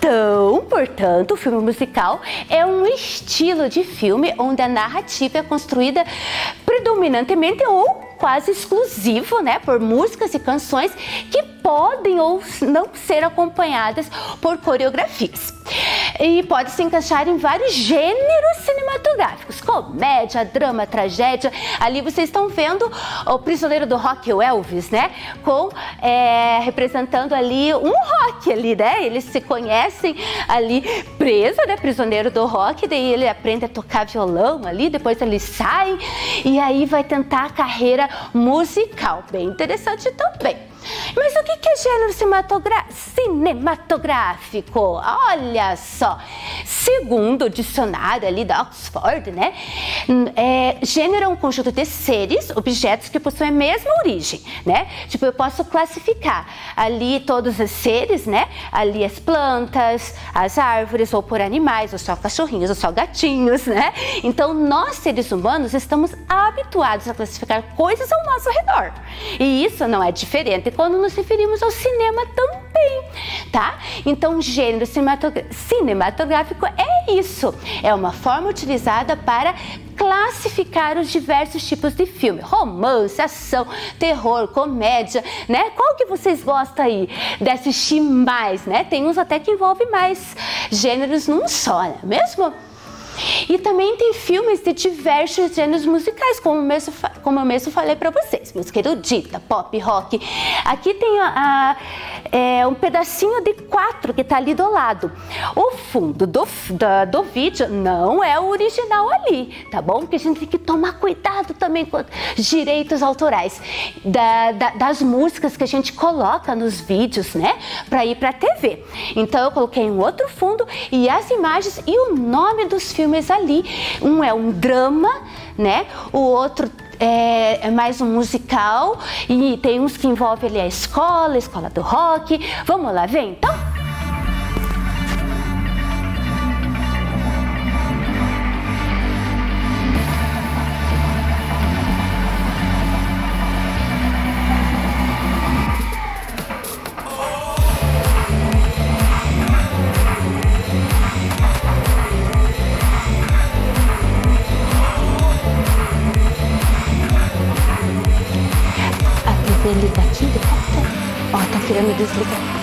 Então, portanto, o filme musical é um estilo de filme onde a narrativa é construída predominantemente ou quase exclusivo, né, por músicas e canções que podem ou não ser acompanhadas por coreografias. E pode se encaixar em vários gêneros cinematográficos, comédia, drama, tragédia. Ali vocês estão vendo o Prisioneiro do Rock, o Elvis, né, representando ali um rock ali, né, eles se conhecem ali preso, né, prisioneiro do rock, daí ele aprende a tocar violão ali, depois ele sai e aí vai tentar a carreira musical, bem interessante também. Mas o que é gênero cinematográfico? Olha só, segundo o dicionário ali da Oxford, né, gênero é um conjunto de seres, objetos que possuem a mesma origem, né? Tipo, eu posso classificar ali todos os seres, né? Ali as plantas, as árvores, ou por animais, ou só cachorrinhos, ou só gatinhos, né? Então, nós seres humanos estamos habituados a classificar coisas ao nosso redor. E isso não é diferente quando nos referimos ao cinema também, tá? Então, gênero cinematográfico é isso, é uma forma utilizada para classificar os diversos tipos de filme, romance, ação, terror, comédia, né? Qual que vocês gostam aí de assistir mais, né? Tem uns até que envolvem mais gêneros num só, não é mesmo? E também tem filmes de diversos gêneros musicais, como eu mesmo falei para vocês, música erudita, pop, rock. Aqui tem um pedacinho de 4 que está ali do lado. O fundo do vídeo não é o original ali, tá bom? Porque a gente tem que tomar cuidado também com os direitos autorais das músicas que a gente coloca nos vídeos, né? Para ir para a TV. Então eu coloquei um outro fundo e as imagens e o nome dos filmes ali. Um é um drama, né? O outro é mais um musical e tem uns que envolvem ali a escola do rock. Vamos lá ver então? Ele daqui de volta. Ó, tá querendo desligar.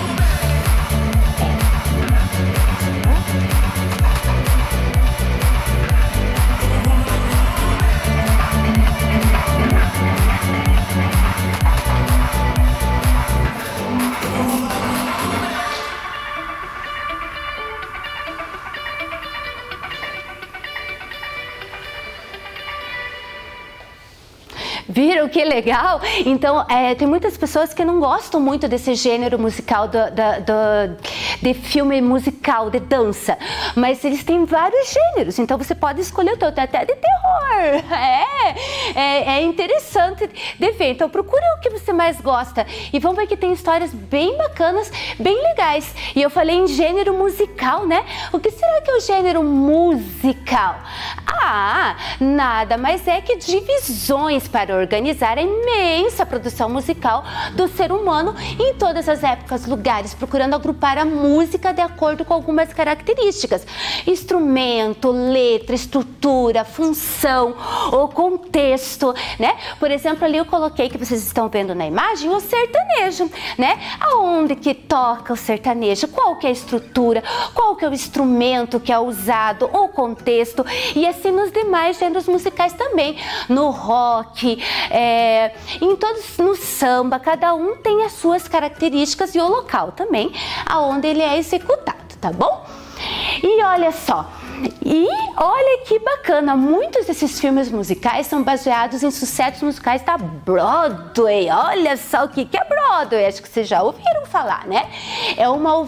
Viram que legal? Então, tem muitas pessoas que não gostam muito desse gênero musical de filme musical, de dança, mas eles têm vários gêneros, então você pode escolher o teu, até de terror. É interessante de ver, então procure o que você mais gosta e vamos ver que tem histórias bem bacanas, bem legais. E eu falei em gênero musical, né? O que será que é o gênero musical? Nada mais é que divisões para organizar a imensa produção musical do ser humano em todas as épocas, lugares, procurando agrupar a música de acordo com algumas características: instrumento, letra, estrutura, função ou contexto, né? Por exemplo, ali eu coloquei, que vocês estão vendo na imagem, o sertanejo, né? Aonde que toca o sertanejo, qual que é a estrutura, qual que é o instrumento que é usado, o contexto, e assim nos demais gêneros musicais também, no rock, no samba, cada um tem as suas características e o local também aonde ele é executado, tá bom? E olha só, e olha que bacana, muitos desses filmes musicais são baseados em sucessos musicais da Broadway. Olha só o que é Broadway, acho que vocês já ouviram falar, né? É uma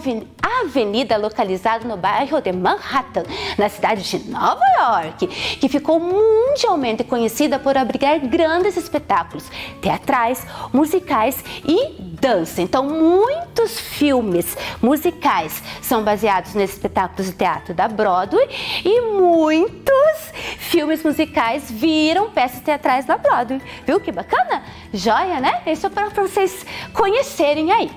avenida localizada no bairro de Manhattan, na cidade de Nova York, que ficou mundialmente conhecida por abrigar grandes espetáculos teatrais, musicais e dança. Então, muitos filmes musicais são baseados nesses espetáculos de teatro da Broadway e muitos filmes musicais viram peças teatrais da Broadway. Viu que bacana? Joia, né? Isso é para vocês conhecerem aí.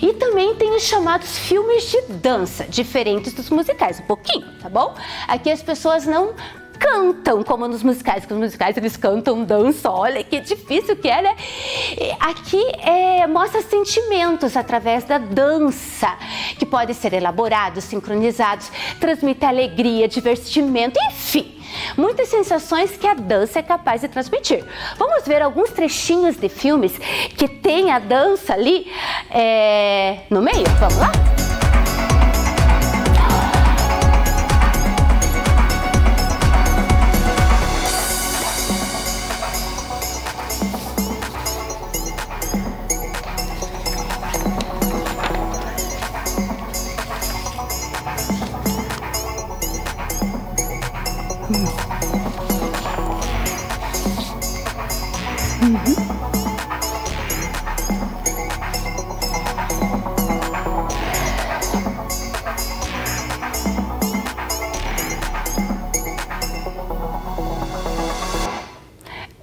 E também tem os chamados filmes de dança, diferentes dos musicais, um pouquinho, tá bom? Aqui as pessoas não cantam como nos musicais, porque os musicais eles cantam, dançam, olha que difícil que é, né? Aqui mostra sentimentos através da dança, que podem ser elaborados, sincronizados, transmite alegria, divertimento, enfim, muitas sensações que a dança é capaz de transmitir. Vamos ver alguns trechinhos de filmes que tem a dança ali no meio, vamos lá?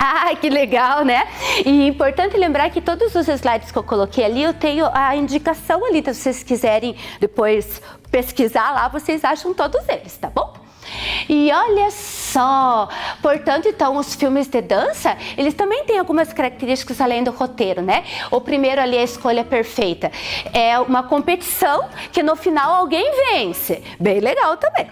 Ah, que legal, né? E importante lembrar que todos os slides que eu coloquei ali, eu tenho a indicação ali, então se vocês quiserem depois pesquisar lá, vocês acham todos eles, tá bom? E olha só, portanto, então, os filmes de dança, eles também têm algumas características além do roteiro, né? O primeiro ali, a escolha perfeita, é uma competição que no final alguém vence, bem legal também.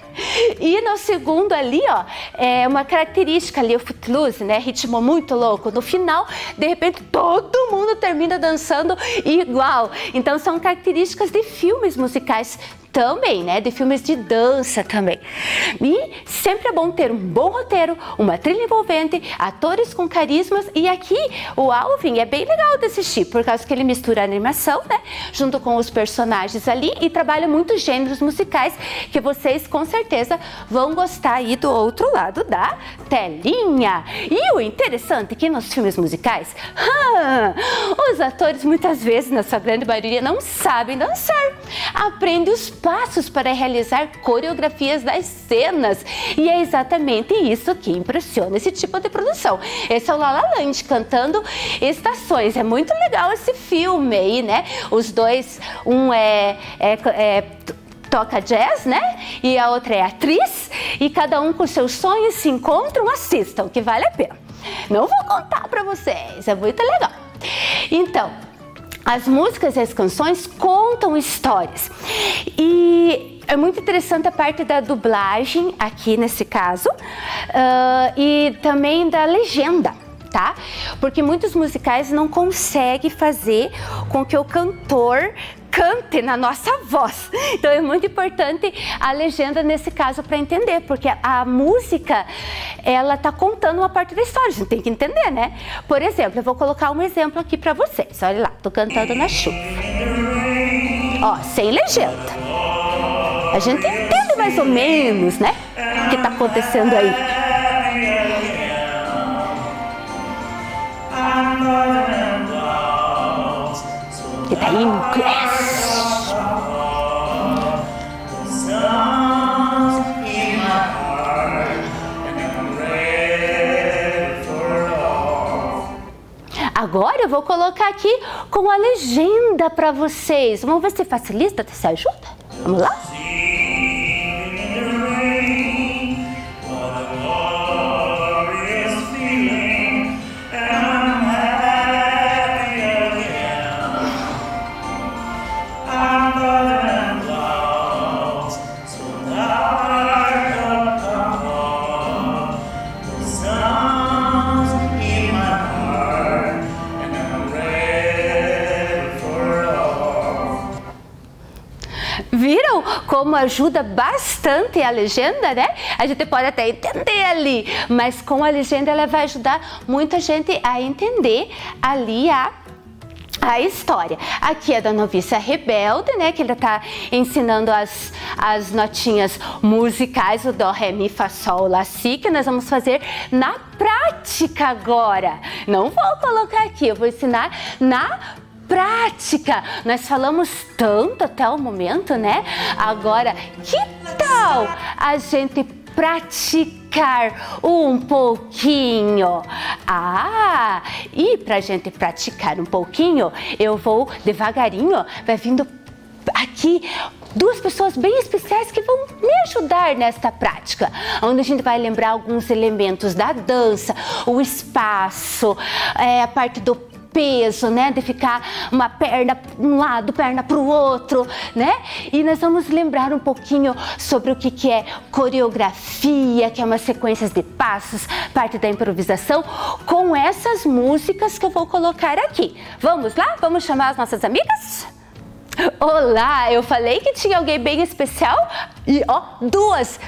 E no segundo ali, ó, é uma característica ali, o footloose, né? Ritmo muito louco, no final, de repente, todo mundo termina dançando igual. Então, são características de filmes musicais também, né? De filmes de dança também. E sempre é bom ter um bom roteiro, uma trilha envolvente, atores com carismas, e aqui o Alvin é bem legal de assistir, por causa que ele mistura a animação, né? Junto com os personagens ali e trabalha muitos gêneros musicais que vocês com certeza vão gostar aí do outro lado da telinha. E o interessante é que nos filmes musicais, os atores muitas vezes, na sua grande maioria, não sabem dançar. Aprendem os passos para realizar coreografias das cenas. E é exatamente isso que impressiona esse tipo de produção. Esse é o La La Land cantando Estações. É muito legal esse filme aí, né? Os dois, um toca jazz, né? E a outra é atriz. E cada um com seus sonhos se encontram, assistam, que vale a pena. Não vou contar pra vocês, é muito legal. Então, as músicas e as canções contam histórias. E é muito interessante a parte da dublagem, aqui nesse caso, e também da legenda, tá? Porque muitos musicais não conseguem fazer com que o cantor cante na nossa voz. Então é muito importante a legenda nesse caso para entender, porque a música, ela tá contando uma parte da história, a gente tem que entender, né? Por exemplo, eu vou colocar um exemplo aqui para vocês. Olha lá, tô cantando na chuva. Ó, sem legenda. A gente entende mais ou menos, né? O que tá acontecendo aí. Que tá em inglês. Agora eu vou colocar aqui com a legenda para vocês. Vamos ver se facilita, se ajuda? Vamos lá? Viram como ajuda bastante a legenda, né? A gente pode até entender ali, mas com a legenda ela vai ajudar muita gente a entender ali a história. Aqui é da noviça rebelde, né? Que ele tá ensinando as notinhas musicais, o dó, ré, mi, fá, sol, lá, si, que nós vamos fazer na prática agora. Não vou colocar aqui, eu vou ensinar na prática. Nós falamos tanto até o momento, né? Agora, que tal a gente praticar um pouquinho. E pra gente praticar um pouquinho, eu vou devagarinho, vai vindo aqui duas pessoas bem especiais que vão me ajudar nesta prática, onde a gente vai lembrar alguns elementos da dança, o espaço, a parte do peso, né, de ficar uma perna para um lado, perna para o outro, né? E nós vamos lembrar um pouquinho sobre o que é coreografia, que é uma sequência de passos, parte da improvisação, com essas músicas que eu vou colocar aqui. Vamos lá? Vamos chamar as nossas amigas? Olá, eu falei que tinha alguém bem especial e dois,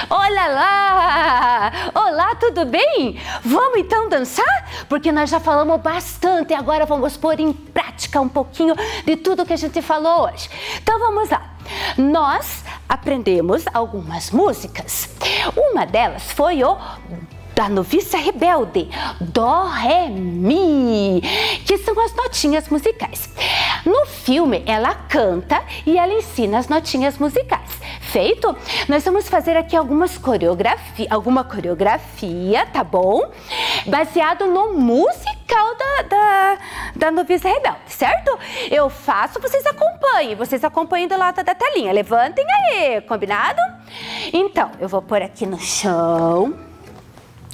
olha lá! Olá, tudo bem? Vamos então dançar? Porque nós já falamos bastante e agora vamos pôr em prática um pouquinho de tudo que a gente falou hoje. Então vamos lá. Nós aprendemos algumas músicas. Uma delas foi o da Noviça Rebelde, Dó, Ré, Mi, que são as notinhas musicais. No filme, ela canta e ela ensina as notinhas musicais. Feito? Nós vamos fazer aqui alguma coreografia, tá bom? Baseado no musical da Noviça Rebelde, certo? Eu faço, vocês acompanhem do lado da telinha. Levantem aí, combinado? Então, eu vou pôr aqui no chão.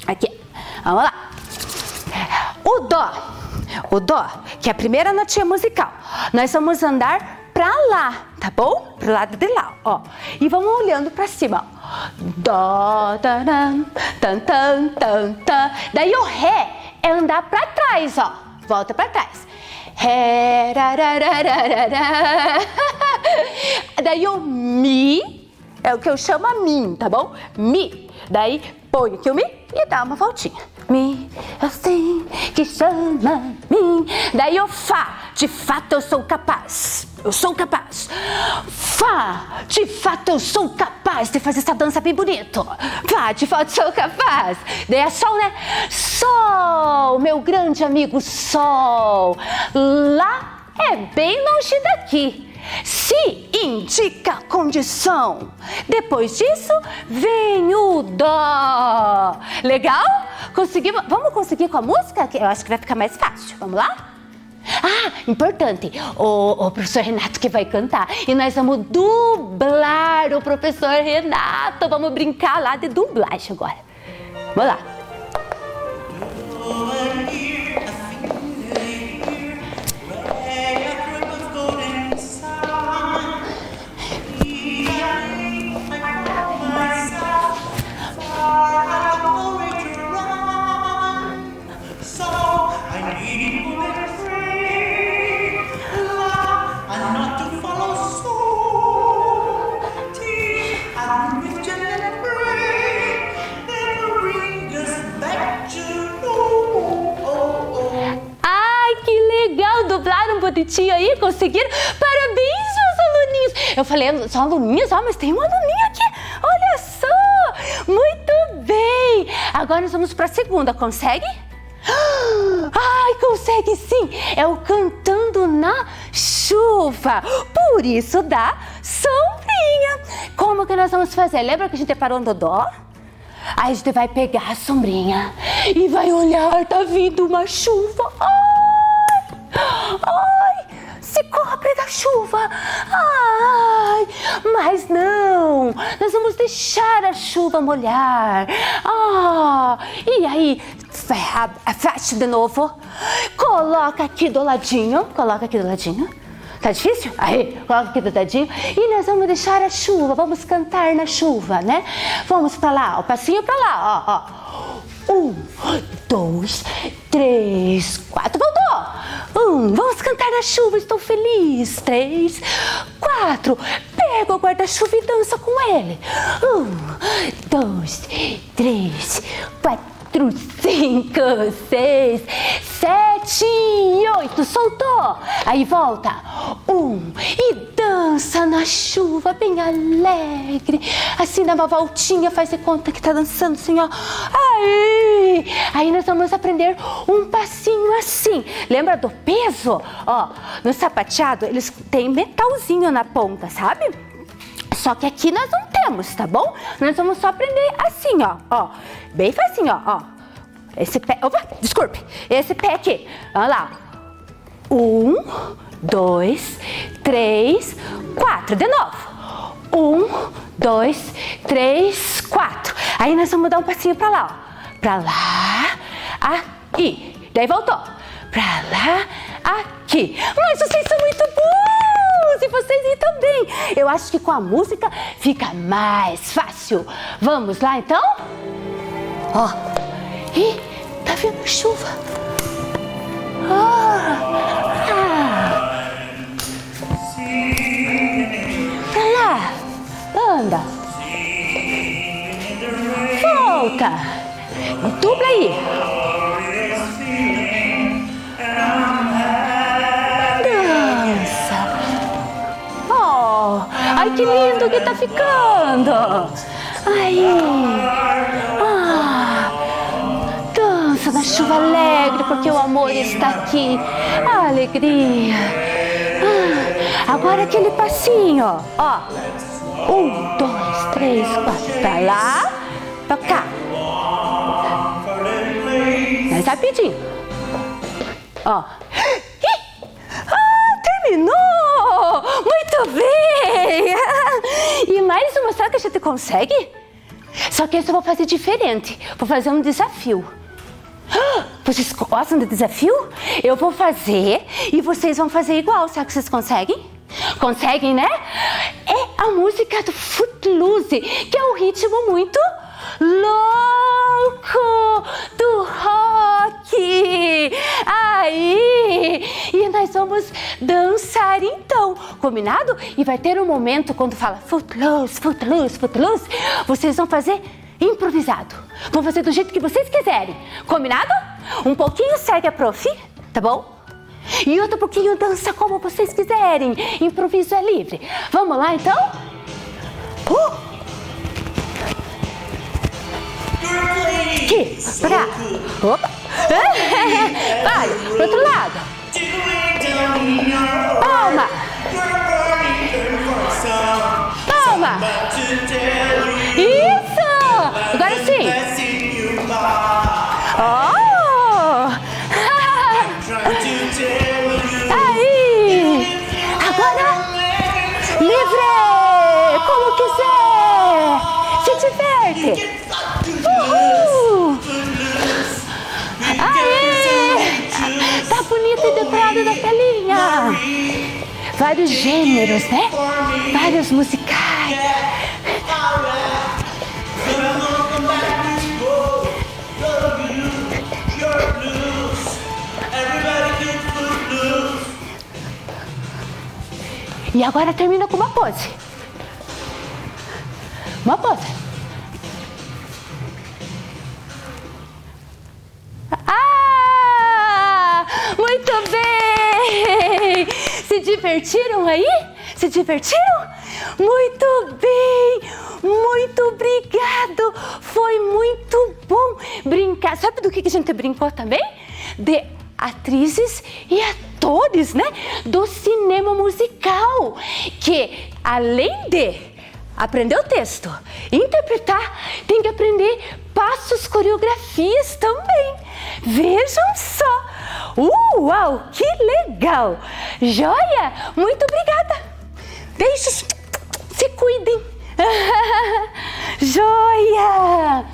Aqui, vamos lá. O dó, que é a primeira notinha musical. Nós vamos andar pra lá, tá bom? Pro lado de lá, ó. E vamos olhando pra cima, ó. Dó, taran, tan, tan, tan, tan. Daí o ré é andar pra trás, ó. Volta pra trás. Ré, rararararara. Daí o mi é o que eu chamo a mim, tá bom? Mi. Daí põe aqui o mi e dá uma voltinha. Mi, assim que chama mim. Daí o fá, de fato eu sou capaz. Eu sou capaz. Fá, de fato eu sou capaz de fazer essa dança bem bonito. Fá, de fato eu sou capaz. Daí é sol, né? Sol, meu grande amigo sol. Lá é bem longe daqui. Si indica condição. Depois disso, vem o dó. Legal? Conseguimos? Vamos conseguir com a música? Eu acho que vai ficar mais fácil. Vamos lá? Importante. O professor Renato que vai cantar. E nós vamos dublar o professor Renato. Vamos brincar lá de dublagem agora. Vamos lá. Bonitinho aí, conseguiram? Parabéns, meus aluninhos! Eu falei, são aluninhas, mas tem uma aluninha aqui, olha só! Muito bem! Agora nós vamos para a segunda, consegue? Ai, consegue sim! É o Cantando na Chuva, por isso dá sombrinha! Como que nós vamos fazer? Lembra que a gente parou no dó? Aí a gente vai pegar a sombrinha e vai olhar, tá vindo uma chuva! Ai, se cobre da chuva. Ai, mas não, nós vamos deixar a chuva molhar. E aí, fecha de novo. Coloca aqui do ladinho. Tá difícil? Aí, coloca aqui do ladinho. E nós vamos deixar a chuva, vamos cantar na chuva, né? Vamos pra lá, o passinho pra lá, ó. 1, 2, 3, 4, voltou! Vamos cantar na chuva, estou feliz. 3, 4, pega o guarda-chuva e dança com ele. 1, 2, 3, 4, 5, 6, 7, 8, soltou. Aí volta. E dança na chuva, bem alegre. Assim, dá uma voltinha, faz de conta que tá dançando assim, ó. Aí nós vamos aprender um passinho assim. Lembra do peso? Ó, no sapateado, eles têm metalzinho na ponta, sabe? Só que aqui nós não temos. temos, tá bom? Nós vamos só aprender assim, ó, bem facinho, ó. Esse pé, opa, desculpe, esse pé aqui, olha lá. 1, 2, 3, 4, de novo. 1, 2, 3, 4. Aí nós vamos dar um passinho pra lá, ó. Pra lá, aqui. Daí voltou. Pra lá, aqui. Mas vocês são muito bons! E vocês aí também. Eu acho que com a música fica mais fácil. Vamos lá, então? Ó. Ih, tá vindo chuva. Pra lá. Anda. Volta. Dubla aí. Dança. Oh, ai que lindo que tá ficando. Aí. Dança na chuva alegre porque o amor está aqui. A alegria. Agora aquele passinho, ó. 1, 2, 3, 4. Pra lá, pra cá. Mais rapidinho. Ó. Terminou! Muito bem! E mais uma, será que a gente consegue? Só que isso eu vou fazer diferente. Vou fazer um desafio. Vocês gostam de desafio? Eu vou fazer e vocês vão fazer igual. Será que vocês conseguem? Conseguem, né? É a música do Footloose, que é um ritmo muito louco do rock. Aí! E nós vamos dançar então, combinado? E vai ter um momento quando fala Footloose, Footloose, Footloose, vocês vão fazer improvisado. Vão fazer do jeito que vocês quiserem, combinado? Um pouquinho segue a prof, tá bom? E outro pouquinho dança como vocês quiserem. Improviso é livre. Vamos lá então? Aqui, pra. Opa. Vai, pro outro lado. Palma. Palma. Isso. Agora sim. Oh. Aí. Agora, livre. Como quiser. Se diverte. Aê! Tá bonito e decorado da telinha. Vários gêneros, né? Vários musicais. E agora termina com uma pose. Uma pose. Ah! Muito bem! Se divertiram aí? Se divertiram? Muito bem! Muito obrigado! Foi muito bom brincar. Sabe do que a gente brincou também? De atrizes e atores, né? Do cinema musical. Que além de aprender o texto, interpretar, tem que aprender passos, coreografias também. Vejam só! Uau, que legal! Joia? Muito obrigada! Beijos! Se cuidem! Joia!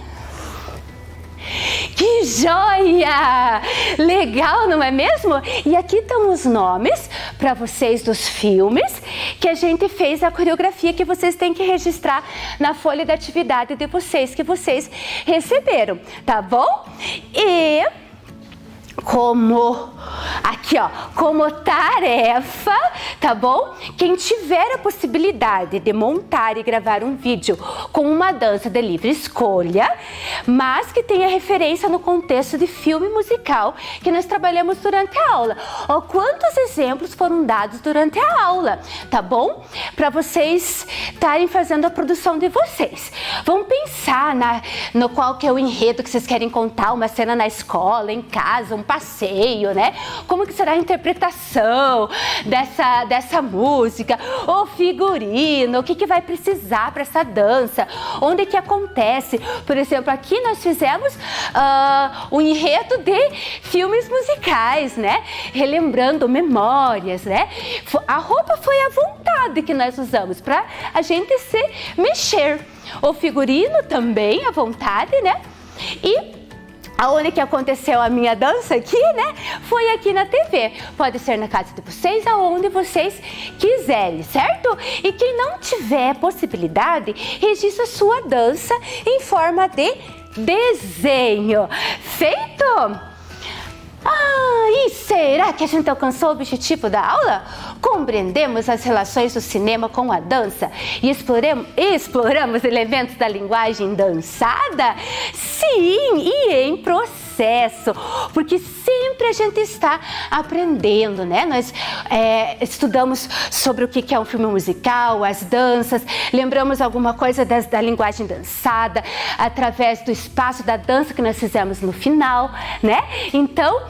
Que joia! Legal, não é mesmo? E aqui estão os nomes para vocês dos filmes que a gente fez, a coreografia que vocês têm que registrar na folha de atividade de vocês, que vocês receberam, tá bom? E como aqui, ó, como tarefa, tá bom? Quem tiver a possibilidade de montar e gravar um vídeo com uma dança de livre escolha, mas que tenha referência no contexto de filme musical que nós trabalhamos durante a aula. Ó, quantos exemplos foram dados durante a aula, tá bom? Para vocês estarem fazendo a produção de vocês. Vamos pensar no qual que é o enredo que vocês querem contar, uma cena na escola, em casa, um passeio, né? Como que será a interpretação dessa música, o figurino, o que vai precisar para essa dança, onde que acontece. Por exemplo, aqui nós fizemos um enredo de filmes musicais, né? Relembrando memórias, né? A roupa foi à vontade que nós usamos para a gente se mexer. O figurino também à vontade, né? E aonde que aconteceu a minha dança aqui, né? Foi aqui na TV. Pode ser na casa de vocês, aonde vocês quiserem, certo? E quem não tiver possibilidade, registra sua dança em forma de desenho. Feito? E será que a gente alcançou o objetivo da aula? Compreendemos as relações do cinema com a dança e exploramos elementos da linguagem dançada? Sim, e em processo, porque sempre a gente está aprendendo, né? Nós estudamos sobre o que é um filme musical, as danças, lembramos alguma coisa da linguagem dançada através do espaço da dança que nós fizemos no final, né? Então,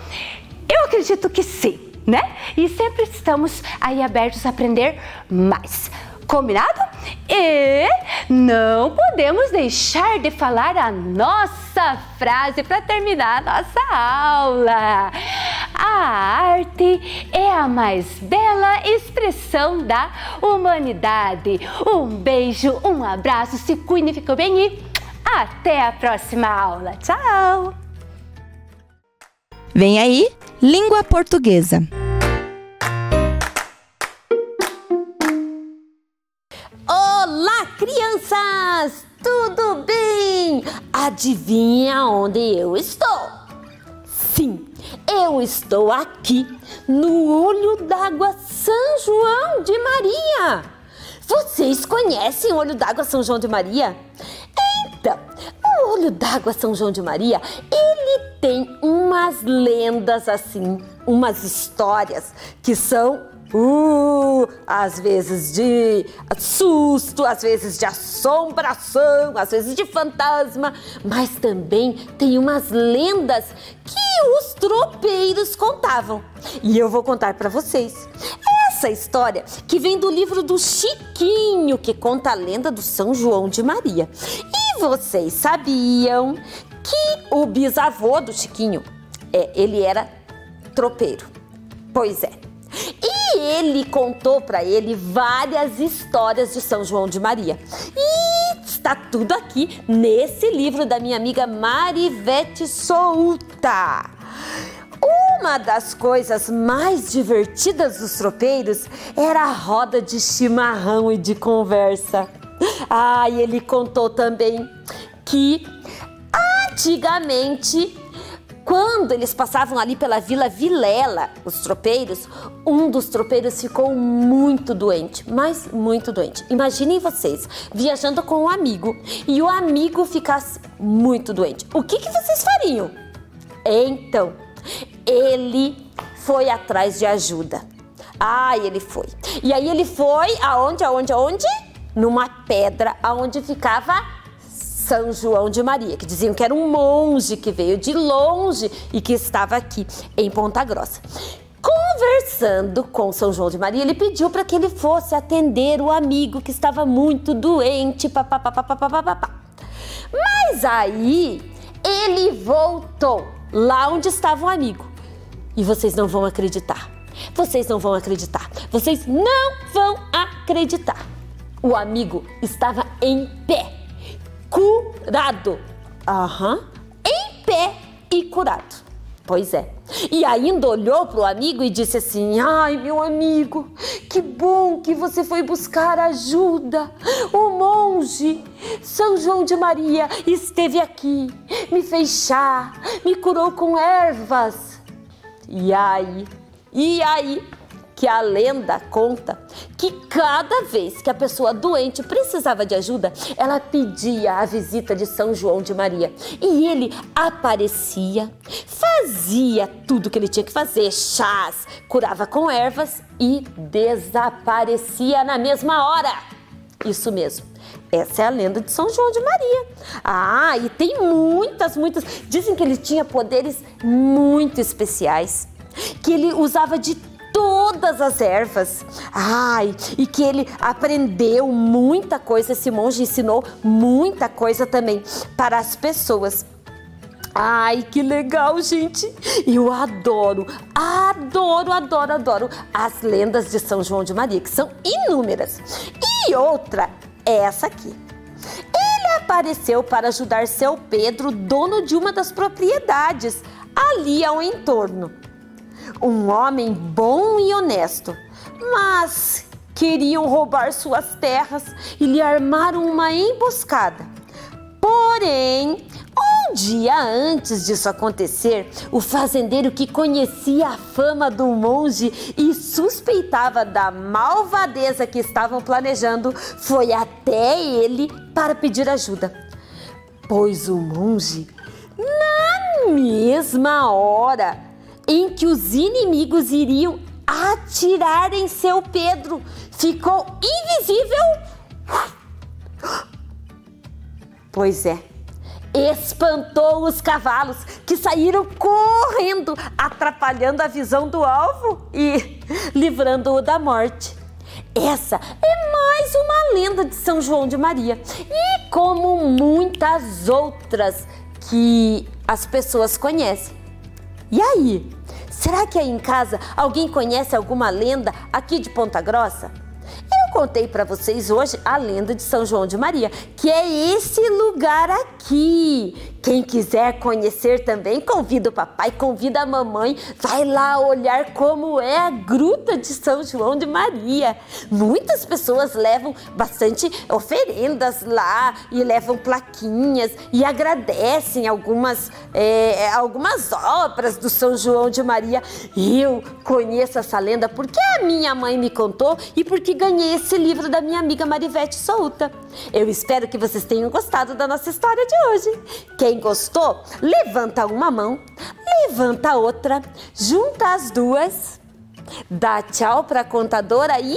eu acredito que sim, né? E sempre estamos aí abertos a aprender mais. Combinado? E não podemos deixar de falar a nossa frase para terminar a nossa aula. A arte é a mais bela expressão da humanidade. Um beijo, um abraço, se cuide, fica bem e até a próxima aula. Tchau! Vem aí, língua portuguesa. Olá, crianças! Tudo bem? Adivinha onde eu estou? Sim, eu estou aqui no Olho d'Água São João de Maria. Vocês conhecem o Olho d'Água São João de Maria? Então, o Olho d'Água São João de Maria, ele tem umas lendas assim, umas histórias que são às vezes de susto, às vezes de assombração, às vezes de fantasma, mas também tem umas lendas que os tropeiros contavam. E eu vou contar para vocês essa história que vem do livro do Chiquinho, que conta a lenda do São João de Maria. E vocês sabiam que o bisavô do Chiquinho, ele era tropeiro? Pois é. E ele contou para ele várias histórias de São João de Maria. E está tudo aqui nesse livro da minha amiga Marivete Souta. Uma das coisas mais divertidas dos tropeiros era a roda de chimarrão e de conversa. E ele contou também que antigamente, quando eles passavam ali pela Vila Vilela, os tropeiros, um dos tropeiros ficou muito doente, mas muito doente. Imaginem vocês, viajando com um amigo e o amigo ficasse muito doente. O que vocês fariam? Então, ele foi atrás de ajuda. Ele foi. E aí ele foi aonde? Numa pedra aonde ficava São João de Maria, que diziam que era um monge que veio de longe e que estava aqui em Ponta Grossa. Conversando com São João de Maria, ele pediu para que ele fosse atender o amigo que estava muito doente, Mas aí ele voltou lá onde estava o amigo. E vocês não vão acreditar. Vocês não vão acreditar. Vocês não vão acreditar. O amigo estava em pé, curado. Em pé e curado. Pois é. E ainda olhou para o amigo e disse assim: ai, meu amigo, que bom que você foi buscar ajuda. O monge São João de Maria esteve aqui, me fez chá, me curou com ervas. E aí que a lenda conta que cada vez que a pessoa doente precisava de ajuda, ela pedia a visita de São João de Maria. E ele aparecia, fazia tudo que ele tinha que fazer, chás, curava com ervas e desaparecia na mesma hora. Isso mesmo. Essa é a lenda de São João de Maria. Ah, e tem muitas. Dizem que ele tinha poderes muito especiais, que ele usava de todas as ervas. Ai, e que ele aprendeu muita coisa. Esse monge ensinou muita coisa também para as pessoas. Ai, que legal, gente! Eu adoro as lendas de São João de Maria, que são inúmeras. E outra é essa aqui. Ele apareceu para ajudar seu Pedro, dono de uma das propriedades ali ao entorno. Um homem bom e honesto, mas queriam roubar suas terras e lhe armaram uma emboscada. Porém, um dia antes disso acontecer, o fazendeiro, que conhecia a fama do monge e suspeitava da malvadeza que estavam planejando, foi até ele para pedir ajuda. Pois o monge, na mesma hora em que os inimigos iriam atirar em seu Pedro, ficou invisível. Pois é, espantou os cavalos, que saíram correndo, atrapalhando a visão do alvo e livrando-o da morte. Essa é mais uma lenda de São João de Maria, e como muitas outras que as pessoas conhecem. E aí, será que aí em casa alguém conhece alguma lenda aqui de Ponta Grossa? Eu contei para vocês hoje a lenda de São João de Maria, que é esse lugar aqui. Quem quiser conhecer também, convida o papai, convida a mamãe, vai lá olhar como é a Gruta de São João de Maria. Muitas pessoas levam bastante oferendas lá e levam plaquinhas e agradecem algumas obras do São João de Maria. Eu conheço essa lenda porque a minha mãe me contou e porque ganhei esse livro da minha amiga Marivete Souta. Eu espero que vocês tenham gostado da nossa história de hoje. Quem gostou, levanta uma mão, levanta a outra, junta as duas, dá tchau para a contadora e